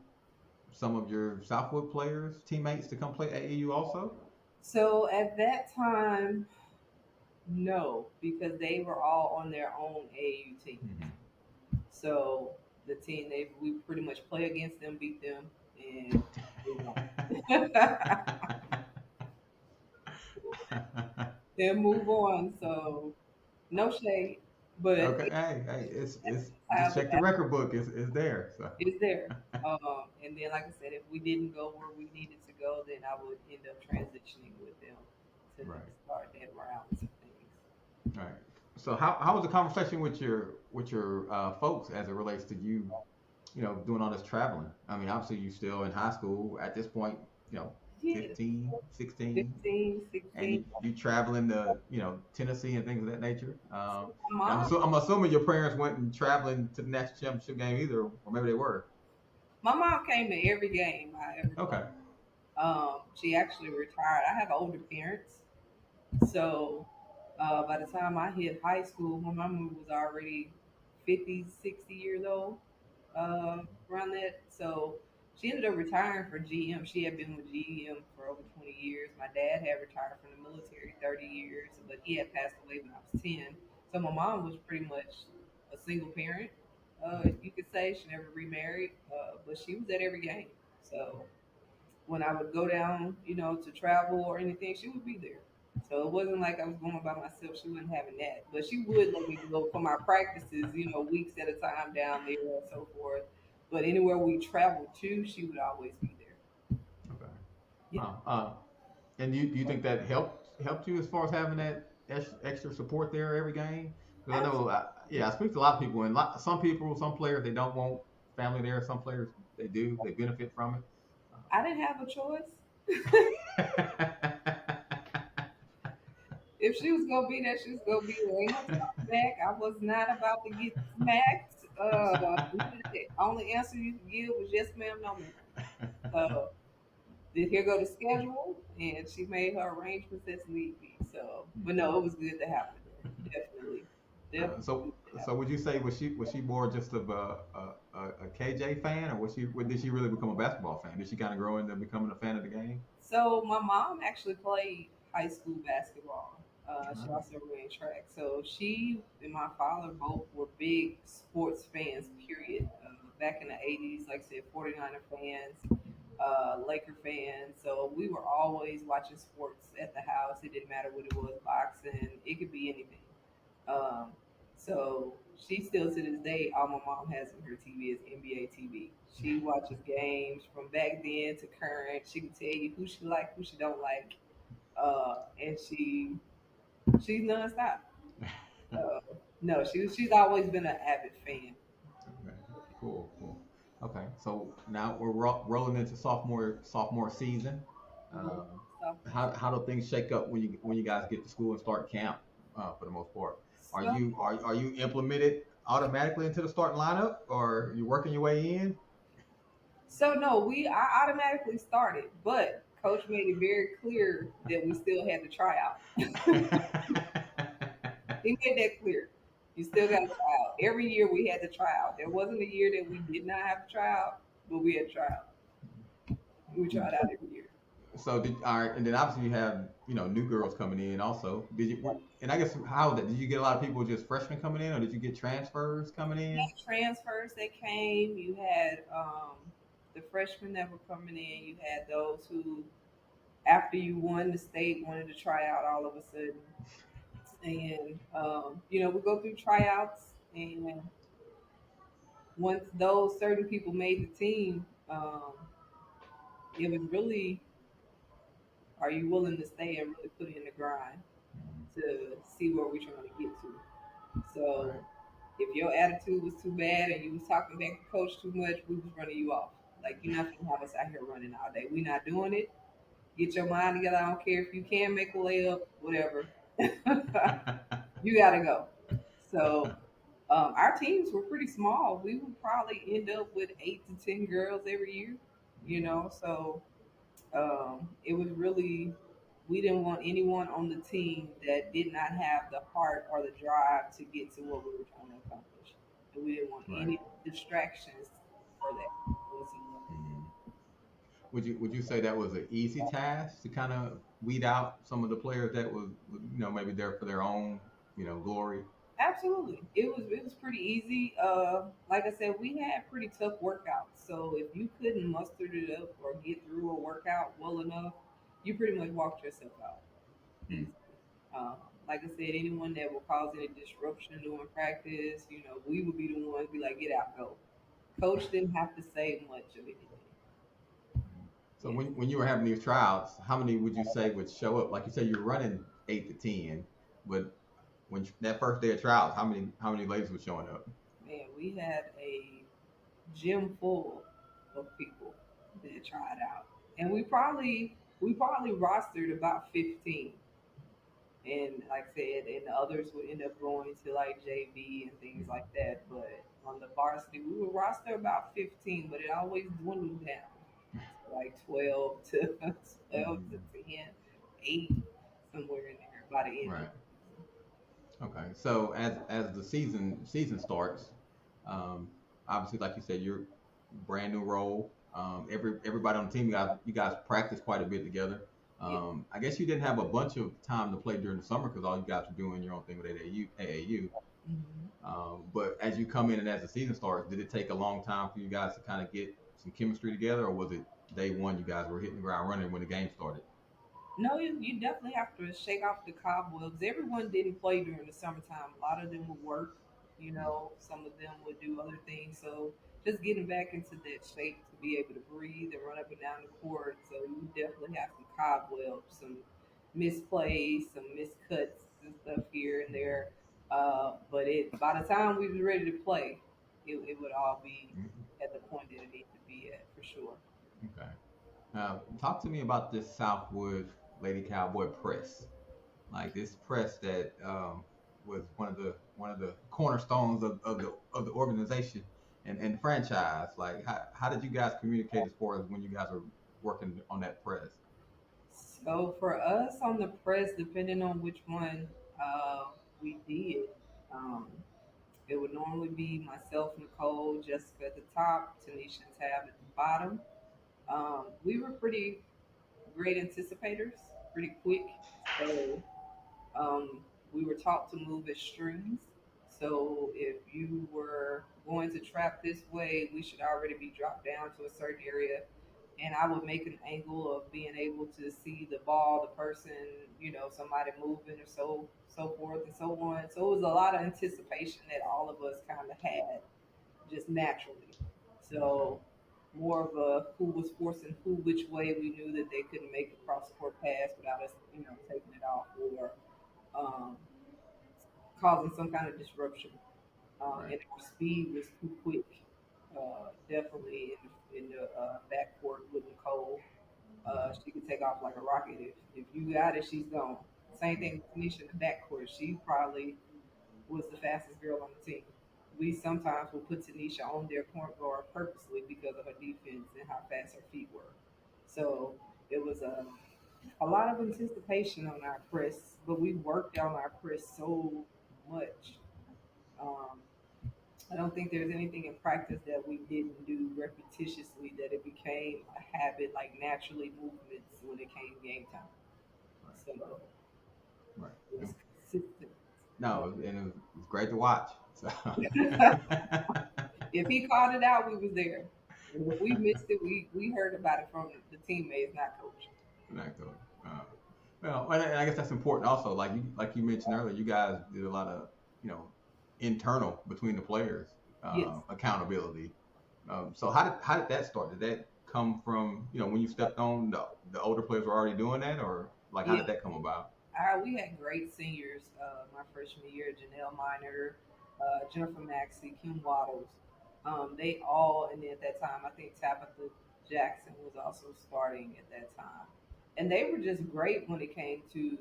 some of your Southwood players, teammates, to come play AAU also? So at that time, no, because they were all on their own AAU teams. Hmm. So the team we pretty much play against them, beat them, and move on. Then move on. So no shade, but Okay, hey, it's how just the check the record book. It's there. So. is there. And then, like I said, if we didn't go where we needed to go, then I would end up transitioning with them to Right, start that rounds of things. right. So how was the conversation with your folks as it relates to doing all this traveling? I mean, obviously you still in high school at this point, you know, Yeah, 15, 16, 15, and 16. you traveling to Tennessee and things of that nature. My And mom, I'm assuming your parents went and traveling to the national championship game either, or maybe they were. my mom came to every game I ever played. Okay. She actually retired. I have older parents, so by the time I hit high school, my mama was already 50, 60 years old, around that. So she ended up retiring for GM. She had been with GM for over 20 years. My dad had retired from the military 30 years, but he had passed away when I was 10. So my mom was pretty much a single parent, you could say. She never remarried, but she was at every game. So when I would go down, to travel or anything, she would be there. So it wasn't like I was going by myself. She wasn't having that. But she would let me go for my practices, weeks at a time down there and so forth. But anywhere we traveled to, she would always be there. Okay. Yeah. And do you think that helped you as far as having that extra support there every game? Because I know, I speak to a lot of people, and some people, some players, they don't want family there. Some players, they do. They benefit from it. I didn't have a choice. If she was gonna be there, she was gonna be there. Ain't no talking back. I was not about to get smacked. The only answer you could give was yes, ma'am, no, ma'am. So did here go the schedule, and she made her arrangements as need be. So, but no, it was good to have her there. Definitely, Uh, definitely so, good to have so her. would you say was she more just of a KJ fan, or did she really become a basketball fan? Did she kind of grow into becoming a fan of the game? So my mom actually played high school basketball. She Ah, also ran track. So she and my father both were big sports fans. Period. Back in the '80s, like I said, 49er fans, Laker fans. So we were always watching sports at the house. It didn't matter what it was, boxing. It could be anything. Um, so she still to this day, all my mom has on her TV is NBA TV. She watches games from back then to current. She can tell you who she like, who she don't like, and she's nonstop. Uh, no, she's always been an avid fan. okay, cool. Okay, so now we're rolling into sophomore season. Mhm. Uh, Sophomore how do things shake up when you guys get to school and start camp? For the most part, are so you are you implemented automatically into the starting lineup, or you working your way in? so no, I automatically started, but coach made it very clear that we still had to try out. He made that clear. You still got to try out. Every year we had to try out. There wasn't a year that we did not have to try out, but we had to try out. We tried out every year. So all right, and then obviously you have new girls coming in also. Did you? And I guess how was that? Did you get a lot of people just freshmen coming in, or did you get transfers coming You in? had transfers that came. You had the freshmen that were coming in. You had those who, after you won the state, wanted to try out all of a sudden. And we go through tryouts, and once those certain people made the team, it was really, are you willing to stay and really put in the grind to see where we're trying to get to? So Right. if your attitude was too bad and you was talking back to coach too much, we was running you off. Like, you're not gonna have us out here running all day. We're not doing it. Get your mind together. I don't care if you can make a layup, whatever. You gotta go. So our teams were pretty small. We would probably end up with 8 to 10 girls every year. So it was really, we didn't want anyone on the team that did not have the heart or the drive to get to what we were trying to accomplish, and we didn't want Right. any distractions for that whatsoever. Mhm. Would you say that was an easy task to kind of weed out some of the players that was maybe there for their own glory? Absolutely, it was pretty easy. Like I said, we had pretty tough workouts, so if you couldn't muster it up or get through a workout well enough, you pretty much walked yourself out Mm. easily. Um, like I said, anyone that will cause any disruption during practice, we would be the ones be like, get out, go. Coach didn't have to say much of anything. So Yeah. when you were having these tryouts, how many would you say would show up? Like you said, you're running 8 to 10, but that first day of trials, how many ladies were showing up? Man, we had a gym full of people that tried out. And we probably rostered about 15. And like I said, and the others would end up going to like JV and things like Mhm. that. But on the varsity, we would roster about 15, but it always dwindled down to like 12 to 12 to Mhm. 10, 8, somewhere in there by the end of Right. the season. Okay. So as the season starts, um, obviously, like you said, you're brand new role. Everybody on the team, you guys practice quite a bit together. Yeah. I guess you didn't have a bunch of time to play during the summer because all you guys were doing your own thing with AAU. Hmm. But as you come in and as the season starts, did it take a long time for you guys to kind of get some chemistry together, or was it day one you guys were hitting the ground running when the game started? No, you definitely have to shake off the cobwebs. Everyone didn't play during the summertime. A lot of them would work, some of them would do other things. So just getting back into that shape to be able to breathe and run up and down the court. So you definitely have some cobwebs, some misplays, some miscuts and stuff here and there. But by the time we was ready to play, it would all be Mhm. at the point that it needed to be at for sure. Okay. Now, talk to me about this Southwood Lady Cowboy press. Like this press that was one of the cornerstones of the organization and the franchise. Like, how did you guys communicate as far as when you guys were working on that press? So for us on the press, depending on which one we did, um, it would normally be myself, Nicole, Jessica at the top, Tanisha and Tab at the bottom. We were pretty great anticipators, pretty quick. So um, we were taught to move as strings. So if you were going to trap this way, we should already be dropped down to a certain area. And I would make an angle of being able to see the ball, the person, somebody moving or so forth and so on. So it was a lot of anticipation that all of us kind of had just naturally. Okay. So more of a who was forcing who which way, we knew that they couldn't make a cross court pass without us, taking it off or um, causing some kind of disruption. Right. And our speed was too quick, definitely in the backcourt with Nicole. She could take off like a rocket. If you got it, she's gone. Same thing with Tanisha in the backcourt. She probably was the fastest girl on the team. We sometimes will put Tanisha on their point guard purposely because of her defense and how fast her feet were. So it was a lot of anticipation on our press, but we worked on our press so much. Um, I don't think there's anything in practice that we didn't do repetitiously that it became a habit, like naturally movements when it came game time. So Right. it was consistent. No, and it was great to watch. So. If he called it out, we was there. And if we missed it, we heard about it from the teammates, not coach. Not good. Uh, well, and I guess that's important also. Like you mentioned earlier, you guys did a lot of internal between the players Yes. accountability. So how did that start? Did that come from when you stepped on the older players were already doing that, or like how Yeah. did that come about? We had great seniors my freshman year: Janelle Miner, Jennifer Maxey, Kim Waddles. They all, and then at that time, I think Tabitha Jackson was also starting at that time, and they were just great when it came to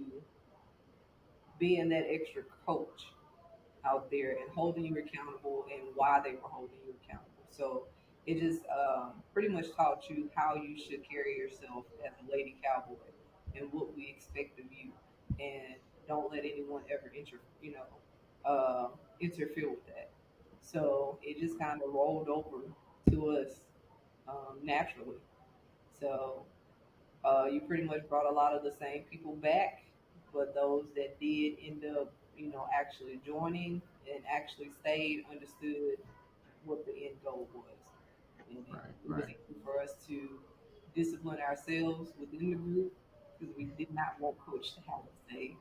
being that extra coach out there and holding you accountable and why they were holding you accountable. So it just pretty much taught you how you should carry yourself as a lady cowboy and what we expect of you, and don't let anyone ever interfere with that. So it just kind of rolled over to us naturally. So you pretty much brought a lot of the same people back, but those that did end up, actually joining and actually stayed understood what the end goal was. And Right, it was right. easy for us to discipline ourselves within the group because we did not want coach to have us say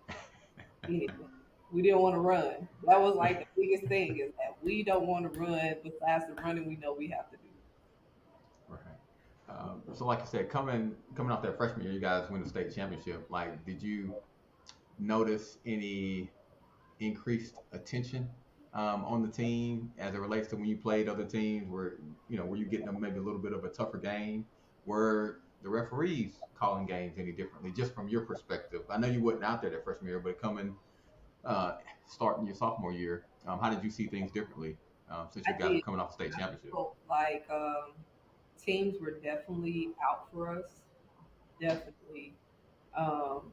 anything. We didn't want to run. That was like the biggest thing is that we don't want to run besides the running we know we have to do. Right. So like I said, coming off that freshman year, you guys win the state championship. Like, did you notice any increased attention on the team as it relates to when you played other teams? Were you getting maybe a little bit of a tougher game? Were the referees calling games any differently, just from your perspective? I know you wasn't out there that freshman year, but uh, starting your sophomore year, how did you see things differently since I you guys were did. coming off the state championship? Felt like teams were definitely out for us. Definitely. Um,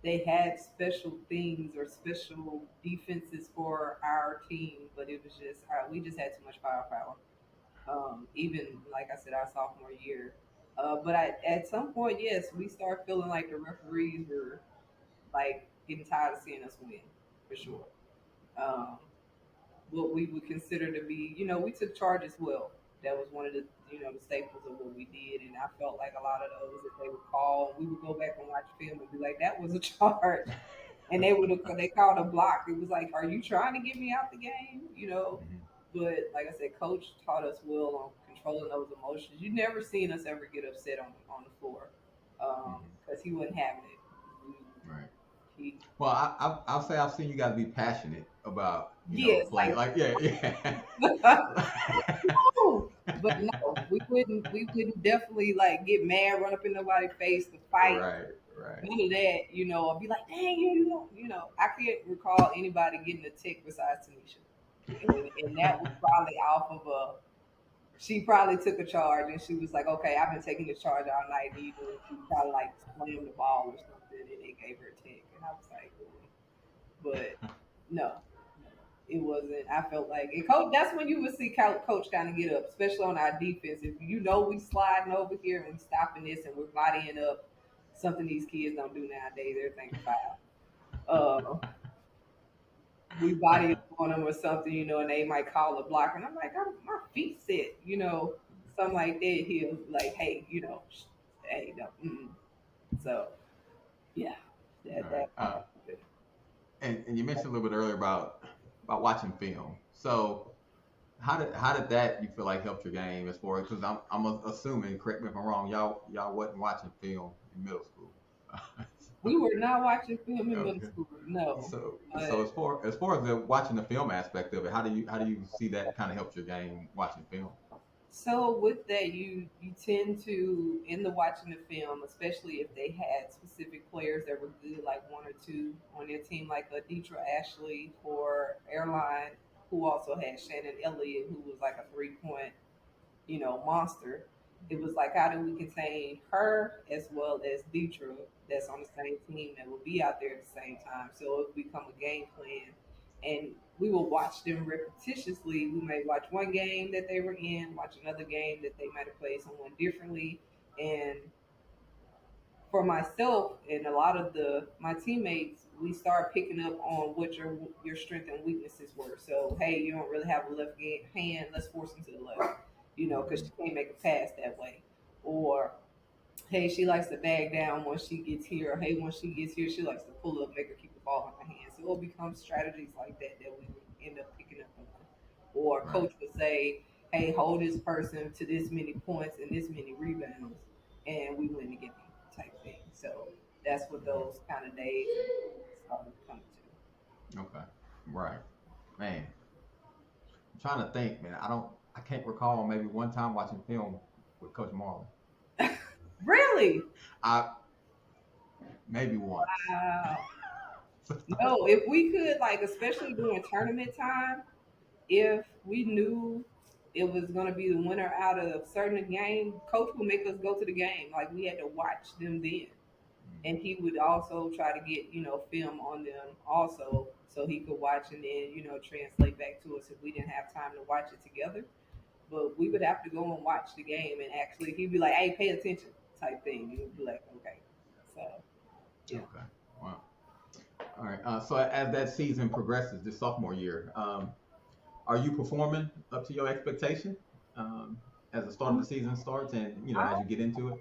they had special things or special defenses for our team, but it was just we just had too much firepower. Even like I said, our sophomore year. At some point, yes, we started feeling like the referees were like getting tired of seeing us win, for sure. Um, what we would consider to be, we took charge as well. That was one of the staples of what we did. And I felt like a lot of those that they would call, we would go back and watch film and be like, that was a charge. And they called a block. It was like, are you trying to get me out the game? Mhm. But like I said, coach taught us well on controlling those emotions. You never seen us ever get upset on the floor Mhm. because he wasn't having it. Right. He, Well, I'll say I've seen you guys be passionate about yes, playing. Like, yeah, like yeah. no, but no, we wouldn't definitely like get mad, run up in nobody's face to fight. Right, right. None of that, I'll be like, dang I can't recall anybody getting a tick besides Tanisha. And that was probably off of she probably took a charge and she was like, okay, I've been taking this charge all night. And, she probably like slammed the ball or something and they gave her a tick. And I was like, really? But no, it wasn't. I felt like, and coach, that's when you would see coach kind of get up, especially on our defense. If we sliding over here and we stopping this and we're bodying up, something these kids don't do nowadays. They're thinking foul. We body up on them or something, and they might call a block, and I'm like, my feet set, something like that. He'll like, hey, hey, no, mm-mm. So yeah, All right. that. And you mentioned a little bit earlier about watching film. So how did that you feel like helped your game as far as because I'm assuming, correct me if I'm wrong, y'all wasn't watching film in middle school. We were not watching film in middle Okay. school, no. So as far as the watching the film aspect of it, how do you see that kind of helps your game watching film? So with that, you tend to, in the watching the film, especially if they had specific players that were good, like one or two on their team, like a Deetra Ashley for Airline, who also had Shannon Elliott, who was like a 3 point, monster. It was like, how do we contain her as well as Deetra that's on the same team that will be out there at the same time? So it would become a game plan. And we will watch them repetitiously. We may watch one game that they were in, watch another game that they might have played someone differently. And for myself and a lot of the my teammates, we start picking up on what your strength and weaknesses were. So hey, you don't really have a hand. Let's force them to the left, because she can't make a pass that way. Or hey, she likes to bag down once she gets here. Or hey, once she gets here, she likes to pull up, make her keep the ball in her hand. So it'll become strategies like that that we would end up picking up on. Or Right. coach would say, hey, hold this person to this many points and this many rebounds, and we win the game type thing. So that's what those kind of days and started coming Okay. Right. Man, I'm trying to think, man. I can't recall maybe one time watching film with Coach Marley. to. Really? I maybe once. Wow. No, if we could, like, especially during tournament time, if we knew it was going to be the winner out of a certain game, coach would make us go to the game. Like, we had to watch them then. And he would also try to get, film on them also so he could watch and then, translate back to us if we didn't have time to watch it together. But we would have to go and watch the game and actually he'd be like, hey, pay attention type thing. And we'd be like, okay. So, yeah. Okay. Wow. All right. So as that season progresses, this sophomore year, are you performing up to your expectation as the start of the season starts, and as I, you get into it?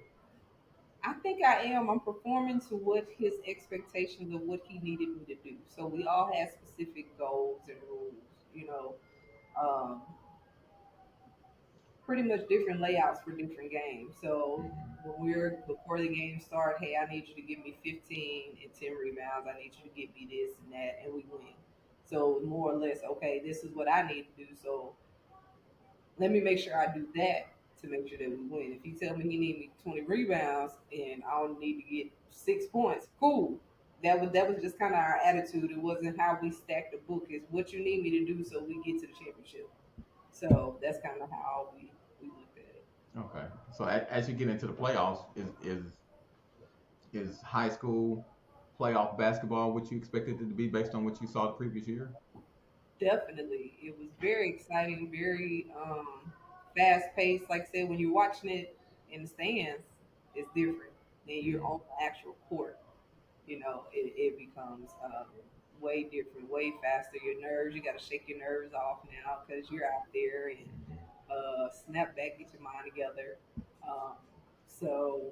I think I am. I'm performing to what his expectations of what he needed me to do. So we all had specific goals and rules, um, pretty much different layouts for different games. So when we're before the game start, hey, I need you to give me 15 and 10 rebounds. I need you to give me this and that, and we win. So more or less, okay, this is what I need to do. So let me make sure I do that to make sure that we win. If he tell me he need me 20 rebounds and I don't need to get 6 points, cool. That was just kind of our attitude. It wasn't how we stacked the book. It's what you need me to do so we get to the championship. So that's kind of how we looked at it. Okay. So as you get into the playoffs, is high school playoff basketball what you expected it to be based on what you saw the previous year? Definitely, it was very exciting, very fast paced. Like I said, when you're watching it in the stands, it's different. Then you're on the actual court. It becomes way different, way faster. Your nerves, you got to shake your nerves off now because you're out there and snap back, get your mind together. Um, so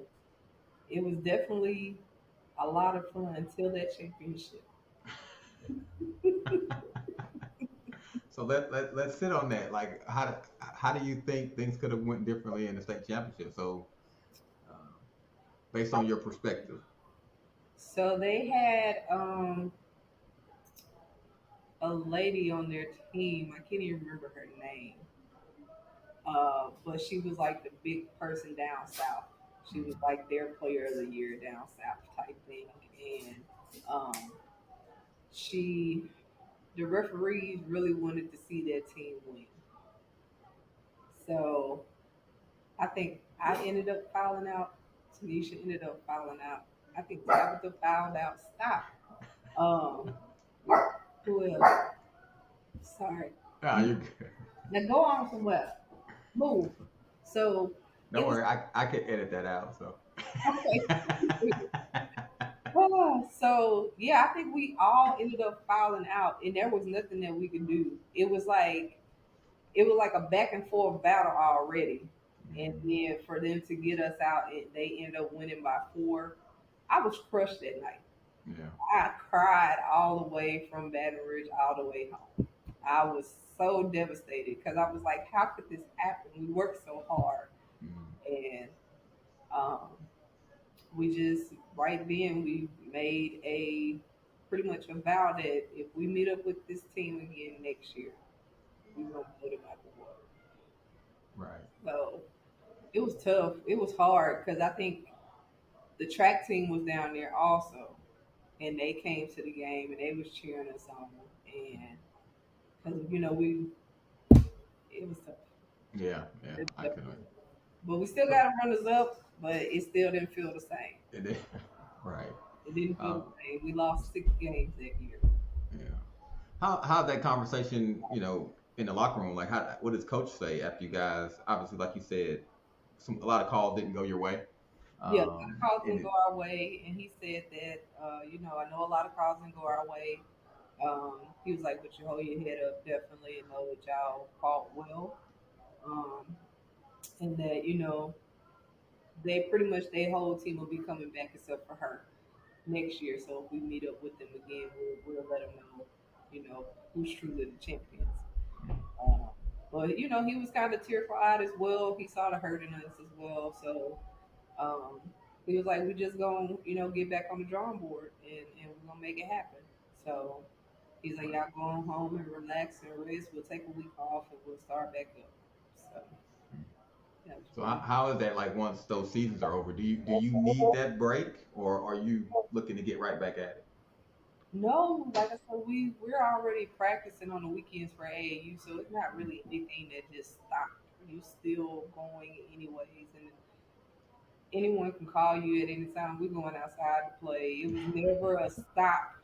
it was definitely a lot of fun until that championship. So let's sit on that. Like, how do you think things could have went differently in the state championship? So, uh, based on your perspective. So they had a lady on their team. I can't even remember her name, but she was like the big person down south. She was like their player of the year down south type thing, and um, she the referees really wanted to see their team win. So I think I ended up fouling out. Tanisha ended up fouling out. I think Tabitha fouled out. Stop. Um, who else? Sorry. Ah, You you're good. now go on somewhere. Move. So Don't it was worry, I could edit that out. So. okay. So yeah, I think we all ended up filing out, and there was nothing that we could do. It was like a back and forth battle already, and Mhm. then for them to get us out, and they ended up winning by 4. I was crushed that night. Yeah. I cried all the way from Baton Rouge all the way home. I was so devastated because I was like, "How could this happen? We worked so hard," Mhm. and um, we just right then we made a pretty much a vow that if we meet up with this team again next year, we're gonna blow them out the water. Right. So it was tough. It was hard because I think the track team was down there also, and they came to the game and they was cheering us on. And because it was tough. Yeah, yeah, It I was can. definitely tough. But we still So got runners up, but it still didn't feel the same. it is, right. It didn't feel Um, the same. We lost 6 games that year. yeah. How that conversation, in the locker room, like what does coach say after you guys? Obviously, like you said, a lot of calls didn't go your way. Yeah, a lot of calls And didn't it, go our way, and he said that, I know a lot of calls didn't go our way. He was like, "But you hold your head up, definitely, and know that y'all fought well, um, and that they pretty much their whole team will be coming back except for her next year. So if we meet up with them again, we'll let them know, who's truly the champions." Um, but he was kind of tearful eyed as well. He saw the hurt in us as well, so. Um, he was like, "We just gonna, get back on the drawing board and we're gonna make it happen." So he's like, "Y'all go on home and relax and rest. We'll take a week off and we'll start back up." So that was so pretty. how is that like once those seasons are over? Do you need that break, or are you looking to get right back at it? No, like I said, we're already practicing on the weekends for AAU, so it's not really anything that just stopped. You still going anyways, and anyone can call you at any time. We're going outside to play. It was never a stop.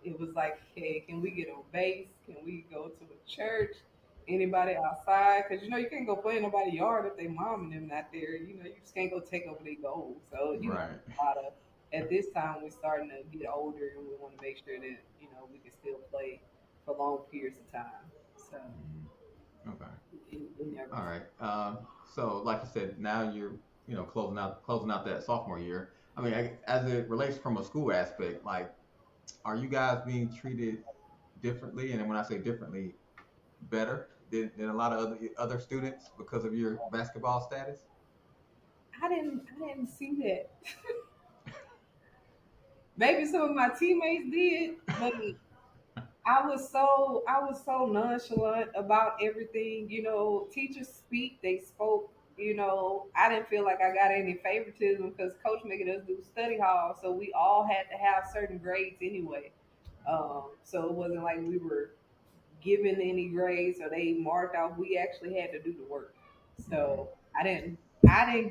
It was like, hey, can we get on base? Can we go to a church? Anybody outside? Because you can't go play in nobody's yard if they mom and them not there. You just can't go take over their goals. So Right. a lot of at this time we're starting to get older and we want to make sure that we can still play for long periods of time. So Okay. it never. All right. So like you said, now you're closing out that sophomore year. I mean, as it relates from a school aspect, like, are you guys being treated differently? And when I say differently, better than a lot of other students because of your basketball status? I didn't see that. Maybe some of my teammates did, but I was so nonchalant about everything. Teachers speak, they spoke. I didn't feel like I got any favoritism because coach making us do study hall, so we all had to have certain grades anyway. So it wasn't like we were given any grades or they marked off. We actually had to do the work. So I didn't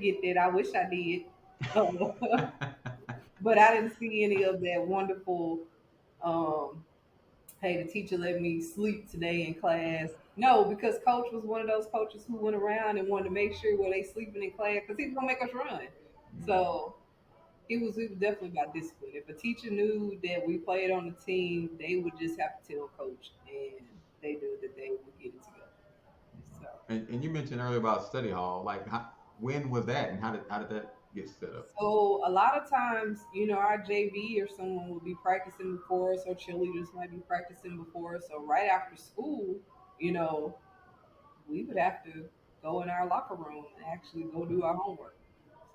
get that. I wish I did. But I didn't see any of that wonderful. Um, hey, the teacher let me sleep today in class. No, because coach was one of those coaches who went around and wanted to make sure where they sleeping in class because he was gonna make us run. So he was definitely about discipline. If a teacher knew that we played on the team, they would just have to tell coach, and they knew that they would get it together. So. And you mentioned earlier about study hall. Like, when was that, and how did that get set up? So a lot of times, our JV or someone will be practicing before us, or cheerleaders might be practicing before us. So right after school, you know, we would have to go in our locker room and actually go do our homework.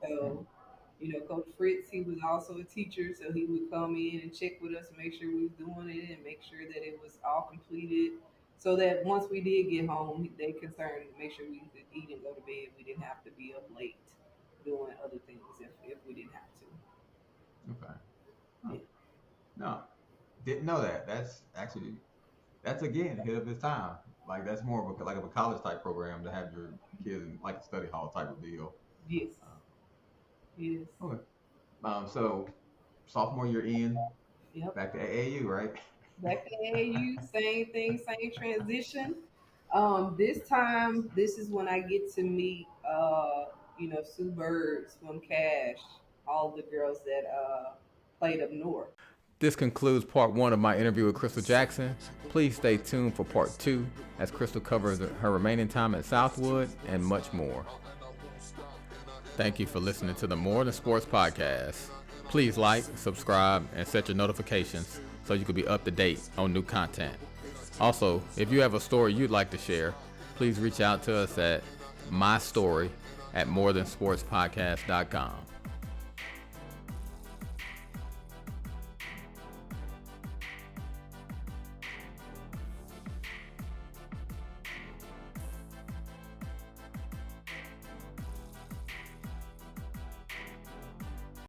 So, Coach Fritz, he was also a teacher, so he would come in and check with us and make sure we was doing it and make sure that it was all completed. So that once we did get home, they concerned to make sure we could eat and go to bed. We didn't have to be up late doing other things if we didn't have to. Okay. Huh. Yeah. No, didn't know that. That's again ahead of its time. Like, that's more of a college type program to have your kids in like a study hall type of deal. Yes. Yes. Okay. So sophomore year in, Yep. back to AAU, right? Back to AAU, same thing, same transition. This time, this is when I get to meet, Sue Bird, Swim Cash, all the girls that played up north. This concludes part one of my interview with Krystal Jackson. Please stay tuned for part two as Krystal covers her remaining time at Southwood and much more. Thank you for listening to the More Than Sports podcast. Please like, subscribe, and set your notifications so you can be up to date on new content. Also, if you have a story you'd like to share, please reach out to us at mystory@morethansportspodcast.com.